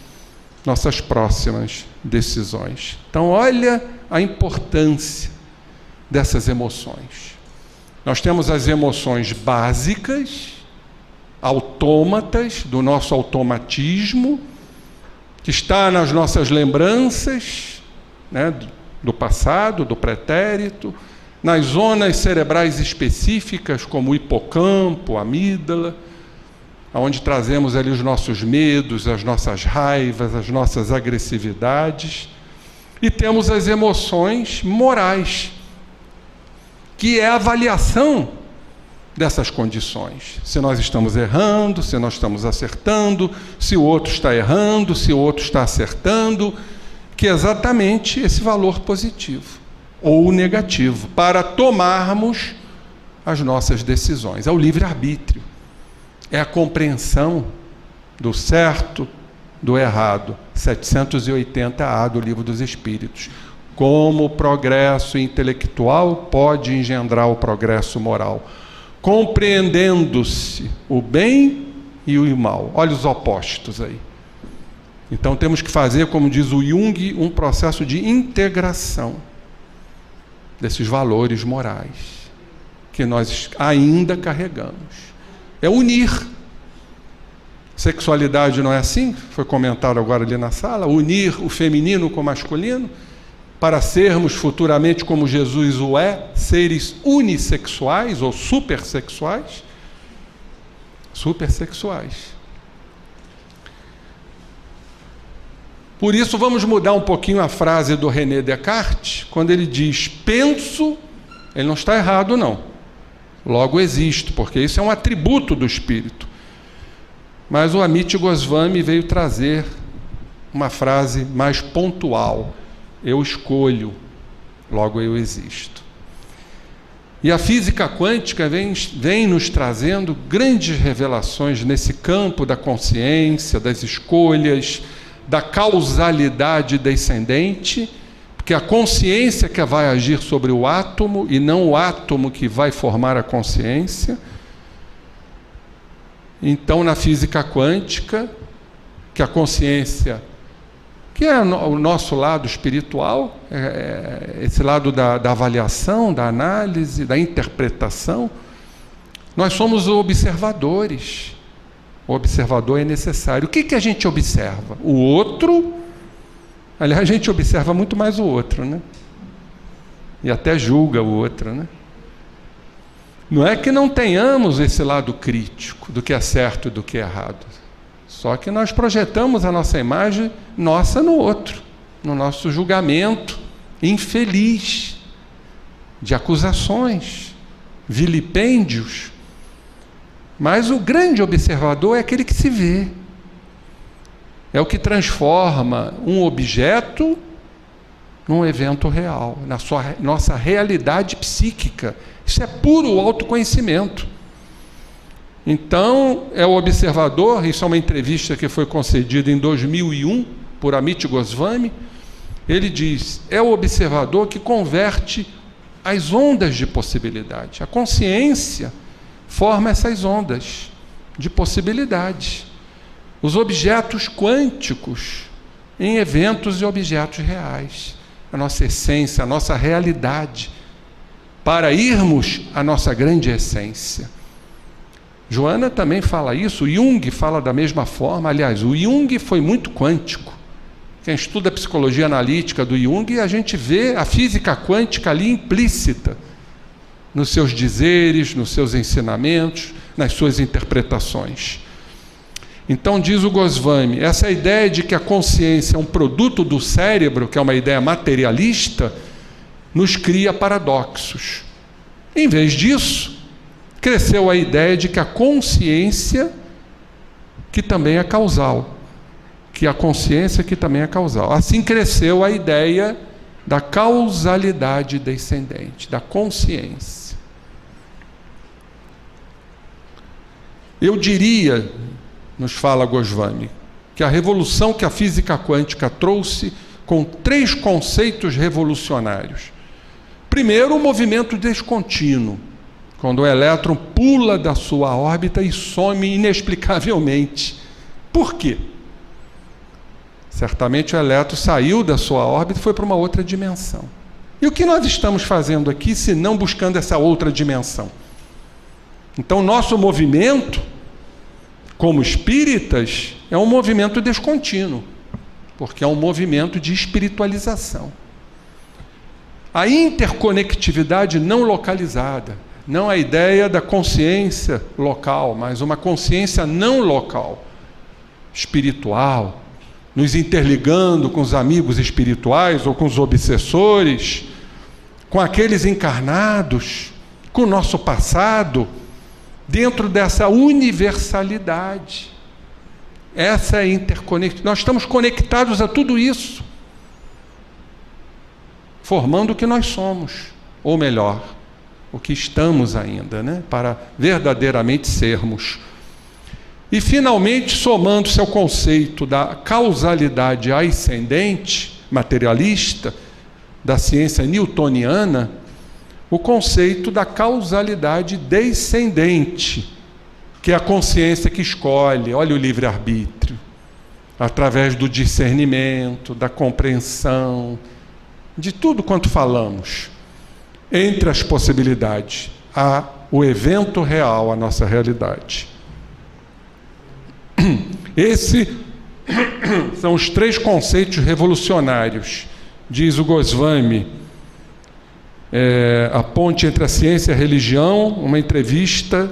nossas próximas decisões. Então, olha a importância dessas emoções. Nós temos as emoções básicas, autômatas, do nosso automatismo, que está nas nossas lembranças, né, do passado, do pretérito, nas zonas cerebrais específicas, como o hipocampo, a amígdala, onde trazemos ali os nossos medos, as nossas raivas, as nossas agressividades. E temos as emoções morais, que é a avaliação dessas condições. Se nós estamos errando, se nós estamos acertando, se o outro está errando, se o outro está acertando, que é exatamente esse valor positivo ou negativo, para tomarmos as nossas decisões. É o livre-arbítrio, é a compreensão do certo, do errado. 780A do Livro dos Espíritos. Como o progresso intelectual pode engendrar o progresso moral, compreendendo-se o bem e o mal. Olha os opostos aí. Então temos que fazer, como diz o Jung, um processo de integração desses valores morais que nós ainda carregamos. É unir. Sexualidade não é assim? Foi comentado agora ali na sala. Unir o feminino com o masculino para sermos futuramente, como Jesus o é, seres unissexuais ou supersexuais. Supersexuais. Por isso, vamos mudar um pouquinho a frase do René Descartes, quando ele diz, penso, ele não está errado, não. Logo existo, porque isso é um atributo do espírito. Mas o Amit Goswami veio trazer uma frase mais pontual. Eu escolho, logo eu existo. E a física quântica vem nos trazendo grandes revelações nesse campo da consciência, das escolhas, da causalidade descendente, porque a consciência que vai agir sobre o átomo e não o átomo que vai formar a consciência. Então, na física quântica, que a consciência, que é o nosso lado espiritual, esse lado da avaliação, da análise, da interpretação, nós somos observadores. O observador é necessário. O que a gente observa? O outro. Aliás, a gente observa muito mais o outro, né? E até julga o outro, né? Não é que não tenhamos esse lado crítico do que é certo e do que é errado. Só que nós projetamos a nossa imagem nossa no outro, no nosso julgamento infeliz, de acusações, vilipêndios. Mas o grande observador é aquele que se vê. É o que transforma um objeto num evento real, na nossa realidade psíquica. Isso é puro autoconhecimento. Então, é o observador, isso é uma entrevista que foi concedida em 2001 por Amit Goswami. Ele diz, é o observador que converte as ondas de possibilidade. A consciência forma essas ondas de possibilidade. Os objetos quânticos em eventos e objetos reais. A nossa essência, a nossa realidade, para irmos à nossa grande essência. Joana também fala isso, o Jung fala da mesma forma. Aliás, o Jung foi muito quântico. Quem estuda a psicologia analítica do Jung, a gente vê a física quântica ali implícita nos seus dizeres, nos seus ensinamentos, nas suas interpretações. Então, diz o Goswami, essa ideia de que a consciência é um produto do cérebro, que é uma ideia materialista, nos cria paradoxos. Em vez disso, cresceu a ideia de que a consciência que também é causal. Que a consciência que também é causal. Assim cresceu a ideia da causalidade descendente, da consciência. Eu diria, nos fala Goswami, que a revolução que a física quântica trouxe com 3 conceitos revolucionários. Primeiro, o movimento descontínuo, quando o elétron pula da sua órbita e some inexplicavelmente. Por quê? Certamente o elétron saiu da sua órbita e foi para uma outra dimensão. E o que nós estamos fazendo aqui, se não buscando essa outra dimensão? Então, nosso movimento, como espíritas, é um movimento descontínuo, porque é um movimento de espiritualização. A interconectividade não localizada, não a ideia da consciência local, mas uma consciência não local, espiritual, nos interligando com os amigos espirituais ou com os obsessores, com aqueles encarnados, com o nosso passado, dentro dessa universalidade. Essa é a interconexão. Nós estamos conectados a tudo isso, formando o que nós somos, ou melhor, o que estamos ainda, né? Para verdadeiramente sermos. E, finalmente, somando-se ao conceito da causalidade ascendente, materialista, da ciência newtoniana, o conceito da causalidade descendente, que é a consciência que escolhe, olha o livre-arbítrio, através do discernimento, da compreensão, de tudo quanto falamos. Entre as possibilidades, há o evento real, a nossa realidade. Esses são os 3 conceitos revolucionários, diz o Goswami. A ponte entre a ciência e a religião, uma entrevista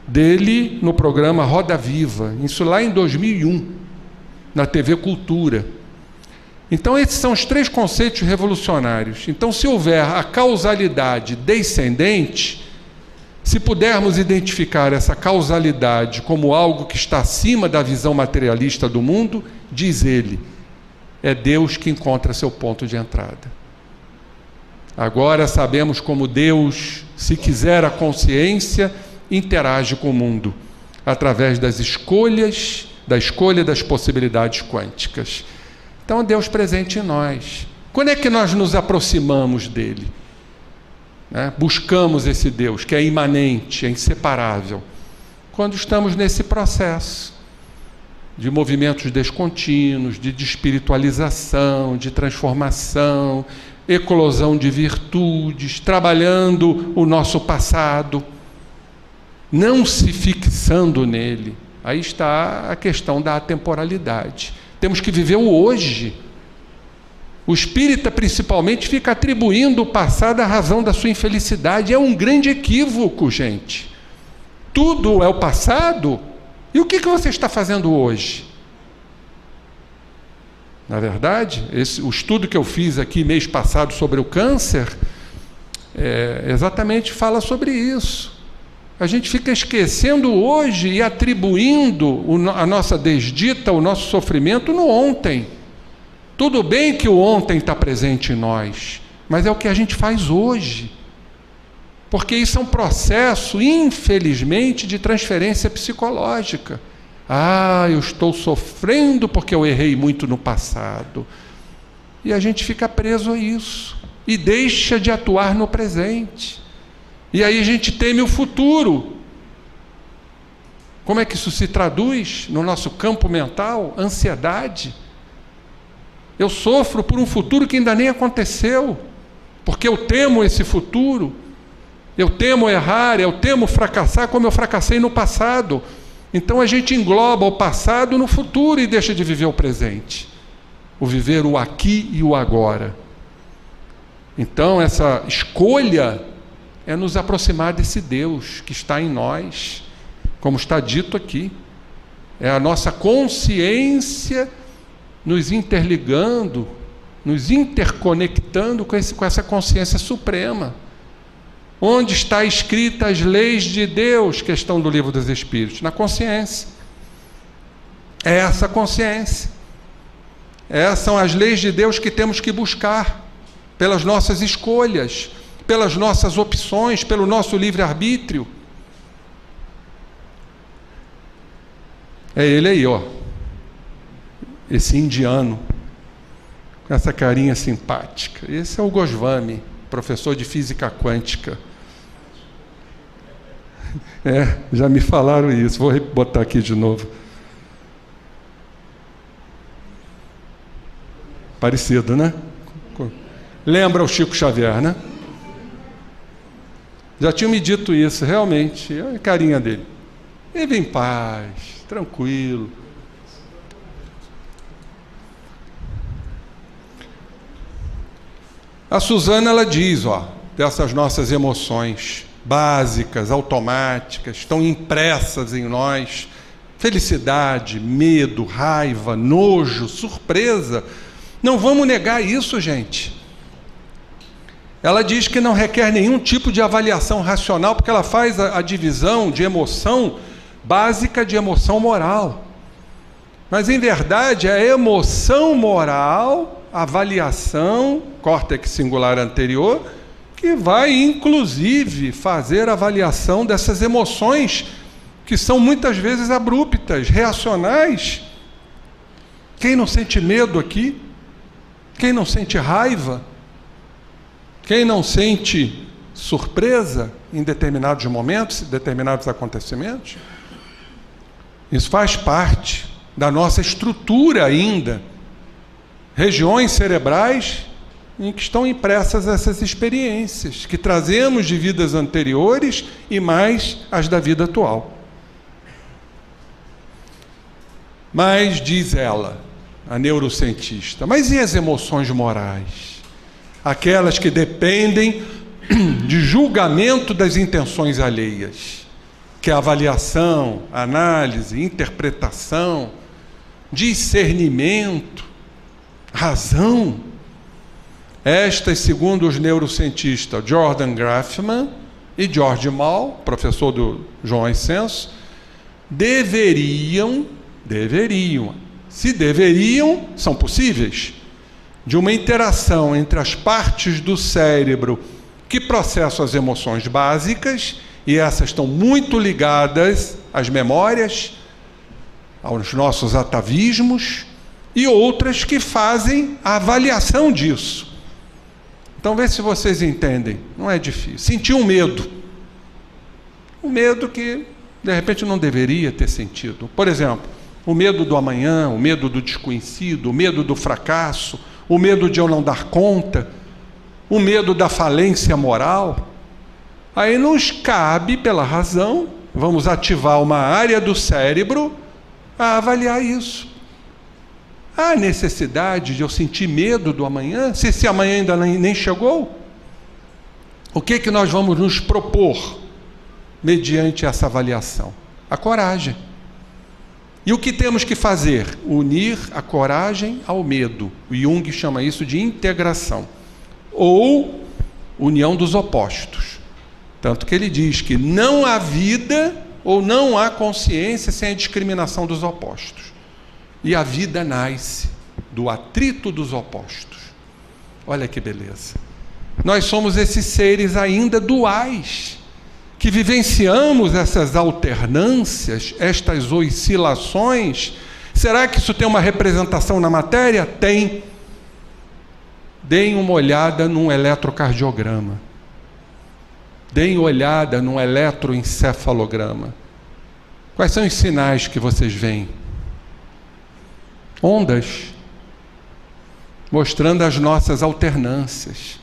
dele no programa Roda Viva, isso lá em 2001, na TV Cultura. Então, esses são os 3 conceitos revolucionários. Então, se houver a causalidade descendente, se pudermos identificar essa causalidade como algo que está acima da visão materialista do mundo, diz ele, é Deus que encontra seu ponto de entrada. Agora sabemos como Deus, se quiser a consciência, interage com o mundo, através das escolhas, da escolha das possibilidades quânticas. Então, Deus presente em nós. Quando é que nós nos aproximamos dele? Buscamos esse Deus que é imanente, é inseparável, quando estamos nesse processo de movimentos descontínuos, de espiritualização, de transformação, eclosão de virtudes, trabalhando o nosso passado, não se fixando nele. Aí está a questão da atemporalidade. Temos que viver o hoje. O espírita, principalmente, fica atribuindo o passado à razão da sua infelicidade. É um grande equívoco, gente. Tudo é o passado. E o que você está fazendo hoje? Na verdade, o estudo que eu fiz aqui mês passado sobre o câncer, exatamente fala sobre isso. A gente fica esquecendo hoje e atribuindo a nossa desdita, o nosso sofrimento no ontem. Tudo bem que o ontem está presente em nós, mas é o que a gente faz hoje. Porque isso é um processo, infelizmente, de transferência psicológica. Eu estou sofrendo porque eu errei muito no passado. E a gente fica preso a isso e deixa de atuar no presente. E aí a gente teme o futuro. Como é que isso se traduz no nosso campo mental? Ansiedade. Eu sofro por um futuro que ainda nem aconteceu, porque eu temo esse futuro. Eu temo errar, eu temo fracassar como eu fracassei no passado. Então a gente engloba o passado no futuro e deixa de viver o presente. O viver o aqui e o agora. Então essa escolha é nos aproximar desse Deus que está em nós, como está dito aqui. É a nossa consciência nos interligando, nos interconectando com essa consciência suprema. Onde está escrita as leis de Deus, questão do Livro dos Espíritos? Na consciência. É essa consciência. Essas são as leis de Deus que temos que buscar, pelas nossas escolhas, pelas nossas opções, pelo nosso livre-arbítrio. É ele aí, ó. Esse indiano, com essa carinha simpática. Esse é o Goswami, professor de física quântica. Já me falaram isso, vou botar aqui de novo. Parecido, né? Lembra o Chico Xavier, né? Já tinham me dito isso, realmente. Olha a carinha dele. Vive em paz, tranquilo. A Suzana, ela diz, dessas nossas emoções básicas, automáticas, estão impressas em nós, felicidade, medo, raiva, nojo, surpresa. Não vamos negar isso, gente. Ela diz que não requer nenhum tipo de avaliação racional, porque ela faz a divisão de emoção básica de emoção moral. Mas, em verdade, a emoção moral, a avaliação, córtex singular anterior, que vai, inclusive, fazer a avaliação dessas emoções que são muitas vezes abruptas, reacionais. Quem não sente medo aqui? Quem não sente raiva? Quem não sente surpresa em determinados momentos, determinados acontecimentos? Isso faz parte da nossa estrutura ainda. Regiões cerebrais em que estão impressas essas experiências que trazemos de vidas anteriores e mais as da vida atual. Mas, diz ela, a neurocientista, mas e as emoções morais? Aquelas que dependem de julgamento das intenções alheias, que é avaliação, análise, interpretação, discernimento, razão. Estas, segundo os neurocientistas Jordan Grafman e George Mall, professor do João Ascenso, deveriam, se deveriam, são possíveis, de uma interação entre as partes do cérebro que processam as emoções básicas, e essas estão muito ligadas às memórias, aos nossos atavismos, e outras que fazem a avaliação disso. Então, vê se vocês entendem. Não é difícil. Sentir um medo. Um medo que, de repente, não deveria ter sentido. Por exemplo, o medo do amanhã, o medo do desconhecido, o medo do fracasso, o medo de eu não dar conta, o medo da falência moral. Aí nos cabe, pela razão, vamos ativar uma área do cérebro a avaliar isso. Há necessidade de eu sentir medo do amanhã, se esse amanhã ainda nem chegou? O que nós vamos nos propor mediante essa avaliação? A coragem. E o que temos que fazer? Unir a coragem ao medo. O Jung chama isso de integração. Ou união dos opostos. Tanto que ele diz que não há vida ou não há consciência sem a discriminação dos opostos. E a vida nasce do atrito dos opostos. Olha que beleza. Nós somos esses seres ainda duais, que vivenciamos essas alternâncias, estas oscilações. Será que isso tem uma representação na matéria? Tem. Deem uma olhada num eletrocardiograma. Deem uma olhada num eletroencefalograma. Quais são os sinais que vocês veem? Ondas, mostrando as nossas alternâncias.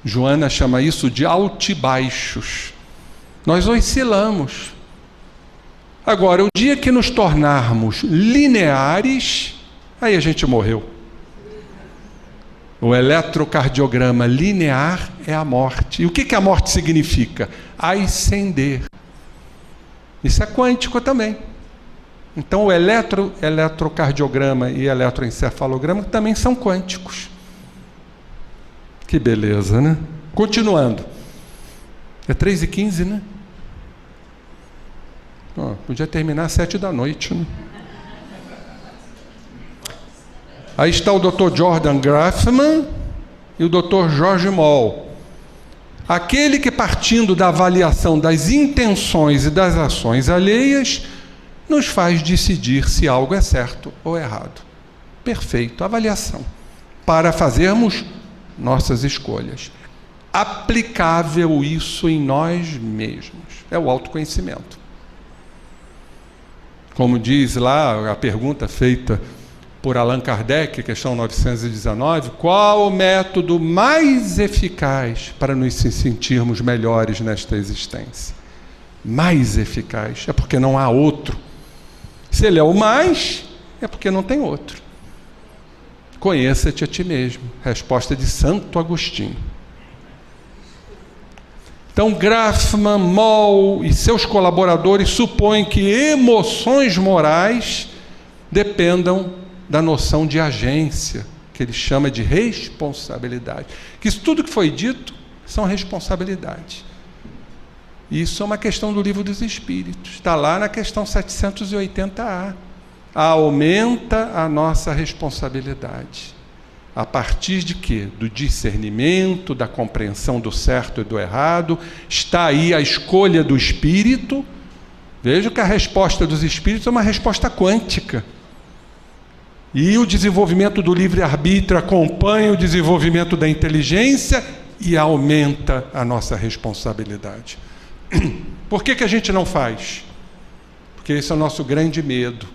Joana chama isso de altibaixos. Nós oscilamos. Agora, o dia que nos tornarmos lineares, aí a gente morreu. O eletrocardiograma linear é a morte. E o que a morte significa? Ascender. Isso é quântico também. Então o eletrocardiograma e eletroencefalograma também são quânticos. Que beleza, né? Continuando. É 3h15, né? Podia terminar às 7h, né? Aí está o Dr. Jordan Grafman e o Dr. George Moll. Aquele que, partindo da avaliação das intenções e das ações alheias, nos faz decidir se algo é certo ou errado. Perfeito, avaliação. Para fazermos nossas escolhas. Aplicável isso em nós mesmos. É o autoconhecimento. Como diz lá a pergunta feita por Allan Kardec, questão 919, qual o método mais eficaz para nos sentirmos melhores nesta existência? Mais eficaz, é porque não há outro. Se ele é o mais, é porque não tem outro. Conheça-te a ti mesmo. Resposta de Santo Agostinho. Então, Grafman, Moll e seus colaboradores supõem que emoções morais dependam da noção de agência, que ele chama de responsabilidade. Que isso tudo que foi dito são responsabilidades. Isso é uma questão do Livro dos Espíritos. Está lá na questão 780A. Aumenta a nossa responsabilidade. A partir de quê? Do discernimento, da compreensão do certo e do errado. Está aí a escolha do espírito. Veja que a resposta dos espíritos é uma resposta quântica. E o desenvolvimento do livre-arbítrio acompanha o desenvolvimento da inteligência e aumenta a nossa responsabilidade. Por que a gente não faz? Porque esse é o nosso grande medo,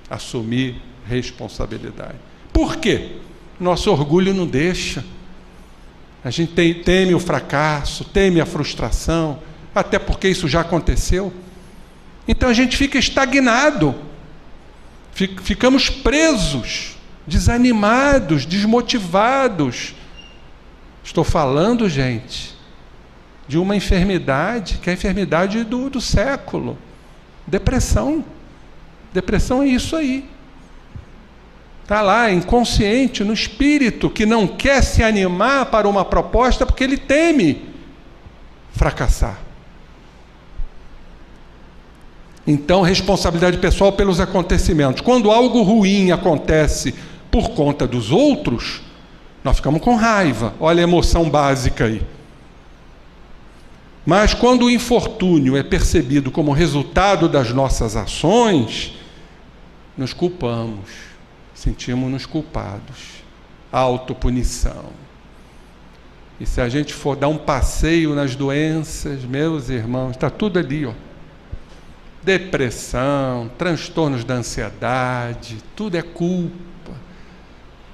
assumir responsabilidade. Por quê? Nosso orgulho não deixa. A gente teme o fracasso, teme a frustração, até porque isso já aconteceu. Então a gente fica estagnado. Ficamos presos, desanimados, desmotivados. Estou falando, gente, de uma enfermidade, que é a enfermidade do século. Depressão. Depressão é isso aí. Está lá, inconsciente, no espírito, que não quer se animar para uma proposta porque ele teme fracassar. Então, responsabilidade pessoal pelos acontecimentos. Quando algo ruim acontece por conta dos outros, nós ficamos com raiva. Olha a emoção básica aí. Mas quando o infortúnio é percebido como resultado das nossas ações, nos culpamos, sentimos-nos culpados. Autopunição. E se a gente for dar um passeio nas doenças, meus irmãos, está tudo ali, ó. Depressão, transtornos da ansiedade, tudo é culpa.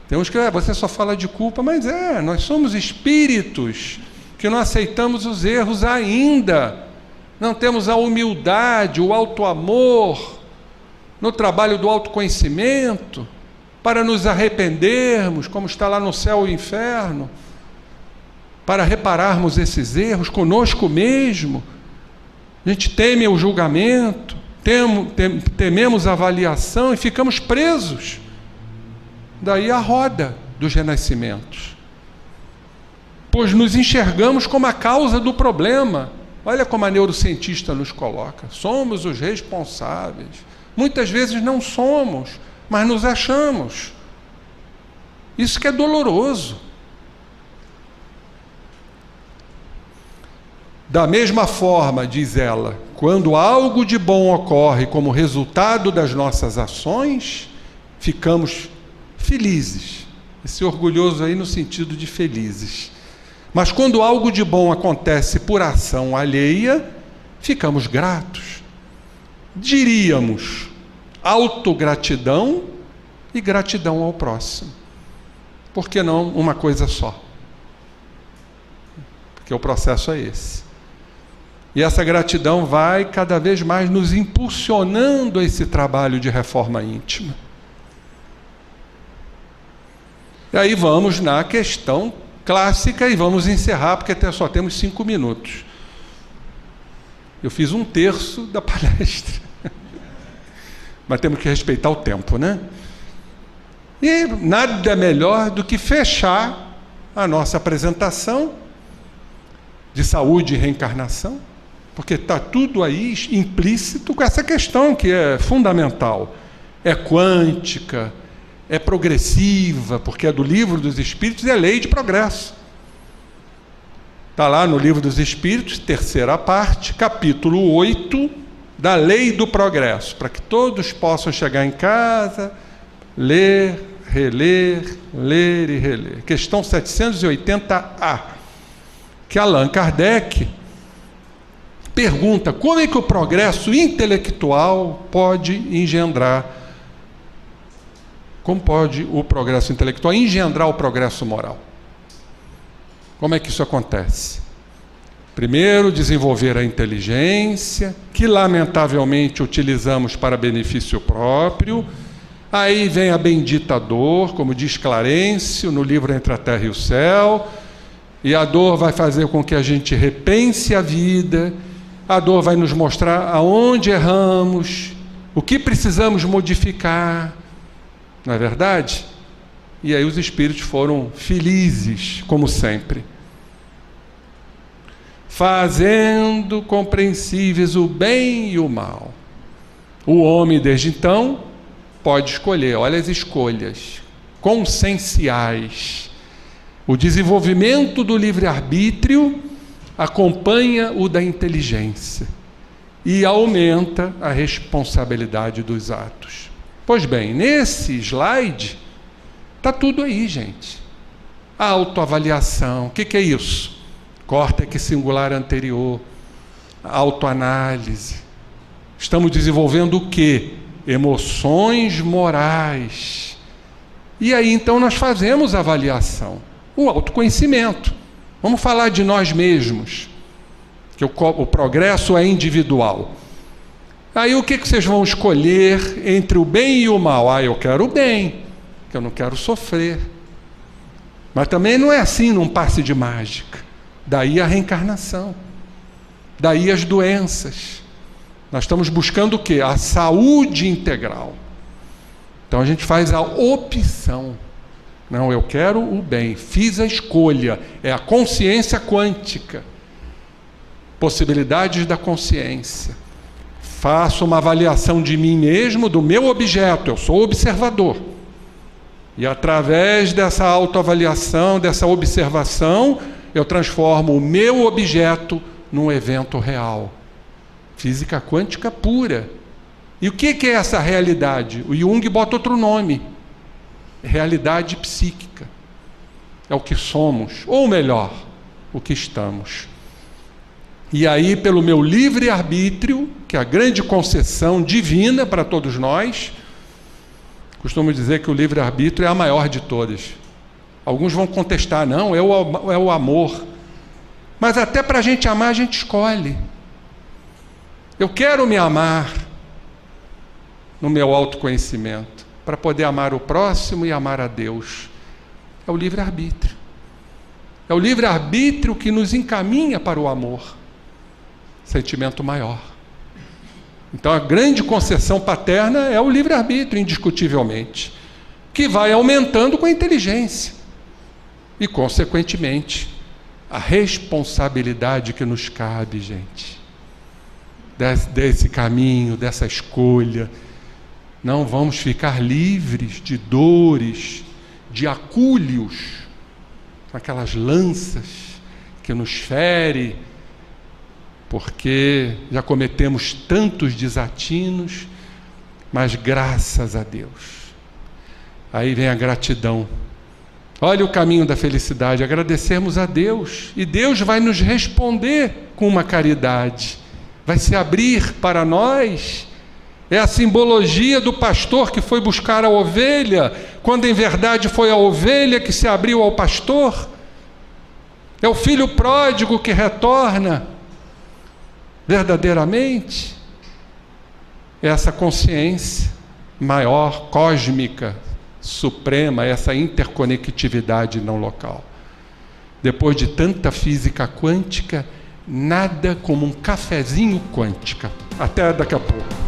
Tem uns que você só fala de culpa, mas nós somos espíritos que não aceitamos os erros ainda. Não temos a humildade, o auto-amor, no trabalho do autoconhecimento, para nos arrependermos, como está lá no céu e inferno, para repararmos esses erros conosco mesmo. A gente teme o julgamento, tememos a avaliação e ficamos presos. Daí a roda dos renascimentos. Pois nos enxergamos como a causa do problema. Olha como a neurocientista nos coloca. Somos os responsáveis. Muitas vezes não somos, mas nos achamos. Isso que é doloroso. Da mesma forma, diz ela, quando algo de bom ocorre como resultado das nossas ações, ficamos felizes. Esse orgulhoso aí no sentido de felizes. Mas quando algo de bom acontece por ação alheia, ficamos gratos. Diríamos autogratidão e gratidão ao próximo. Por que não uma coisa só? Porque o processo é esse. E essa gratidão vai cada vez mais nos impulsionando a esse trabalho de reforma íntima. E aí vamos na questão clássica e vamos encerrar, porque até só temos 5 minutos. Eu fiz 1/3 da palestra. Mas temos que respeitar o tempo, né? E nada melhor do que fechar a nossa apresentação de saúde e reencarnação, porque está tudo aí implícito com essa questão que é fundamental. É quântica, é progressiva, porque é do Livro dos Espíritos e é lei de progresso. Está lá no Livro dos Espíritos, 3ª parte, capítulo 8, da lei do progresso, para que todos possam chegar em casa, ler, reler, ler e reler. Questão 780A, que Allan Kardec pergunta como é que o progresso intelectual pode engendrar, como pode o progresso intelectual engendrar o progresso moral? Como é que isso acontece? Primeiro, desenvolver a inteligência, que lamentavelmente utilizamos para benefício próprio. Aí vem a bendita dor, como diz Clarencio no livro Entre a Terra e o Céu, e a dor vai fazer com que a gente repense a vida, a dor vai nos mostrar aonde erramos, o que precisamos modificar, não é verdade? E aí os espíritos foram felizes, como sempre, fazendo compreensíveis o bem e o mal. O homem, desde então, pode escolher, olha as escolhas conscienciais. O desenvolvimento do livre-arbítrio acompanha o da inteligência e aumenta a responsabilidade dos atos. Pois bem, nesse slide está tudo aí, gente. A autoavaliação, o que é isso? Córtex singular anterior, autoanálise. Estamos desenvolvendo o quê? Emoções morais. E aí então nós fazemos a avaliação, o autoconhecimento. Vamos falar de nós mesmos, que o progresso é individual. Aí o que vocês vão escolher entre o bem e o mal? Ah, eu quero o bem, que eu não quero sofrer. Mas também não é assim num passe de mágica. Daí a reencarnação, daí as doenças. Nós estamos buscando o quê? A saúde integral. Então a gente faz a opção. Não, eu quero o bem, fiz a escolha. É a consciência quântica. Possibilidades da consciência. Faço uma avaliação de mim mesmo, do meu objeto. Eu sou observador. E através dessa autoavaliação, dessa observação, eu transformo o meu objeto num evento real. Física quântica pura. E o que é essa realidade? O Jung bota outro nome. Realidade psíquica. É o que somos, ou melhor, o que estamos. E aí, pelo meu livre-arbítrio, que é a grande concessão divina para todos nós, costumo dizer que o livre-arbítrio é a maior de todas. Alguns vão contestar, não, é o amor. Mas até para a gente amar, a gente escolhe. Eu quero me amar no meu autoconhecimento, para poder amar o próximo e amar a Deus. É o livre-arbítrio. É o livre-arbítrio que nos encaminha para o amor. Sentimento maior. Então a grande concessão paterna é o livre-arbítrio, indiscutivelmente, que vai aumentando com a inteligência. E, consequentemente, a responsabilidade que nos cabe, gente, desse caminho, dessa escolha. Não vamos ficar livres de dores, de acúlios, aquelas lanças que nos ferem porque já cometemos tantos desatinos, mas graças a Deus. Aí vem a gratidão. Olha o caminho da felicidade, agradecermos a Deus, e Deus vai nos responder com uma caridade, vai se abrir para nós. É a simbologia do pastor que foi buscar a ovelha, quando em verdade foi a ovelha que se abriu ao pastor. É o filho pródigo que retorna. Verdadeiramente, é essa consciência maior, cósmica, suprema, essa interconectividade não local. Depois de tanta física quântica, nada como um cafezinho quântica. Até daqui a pouco.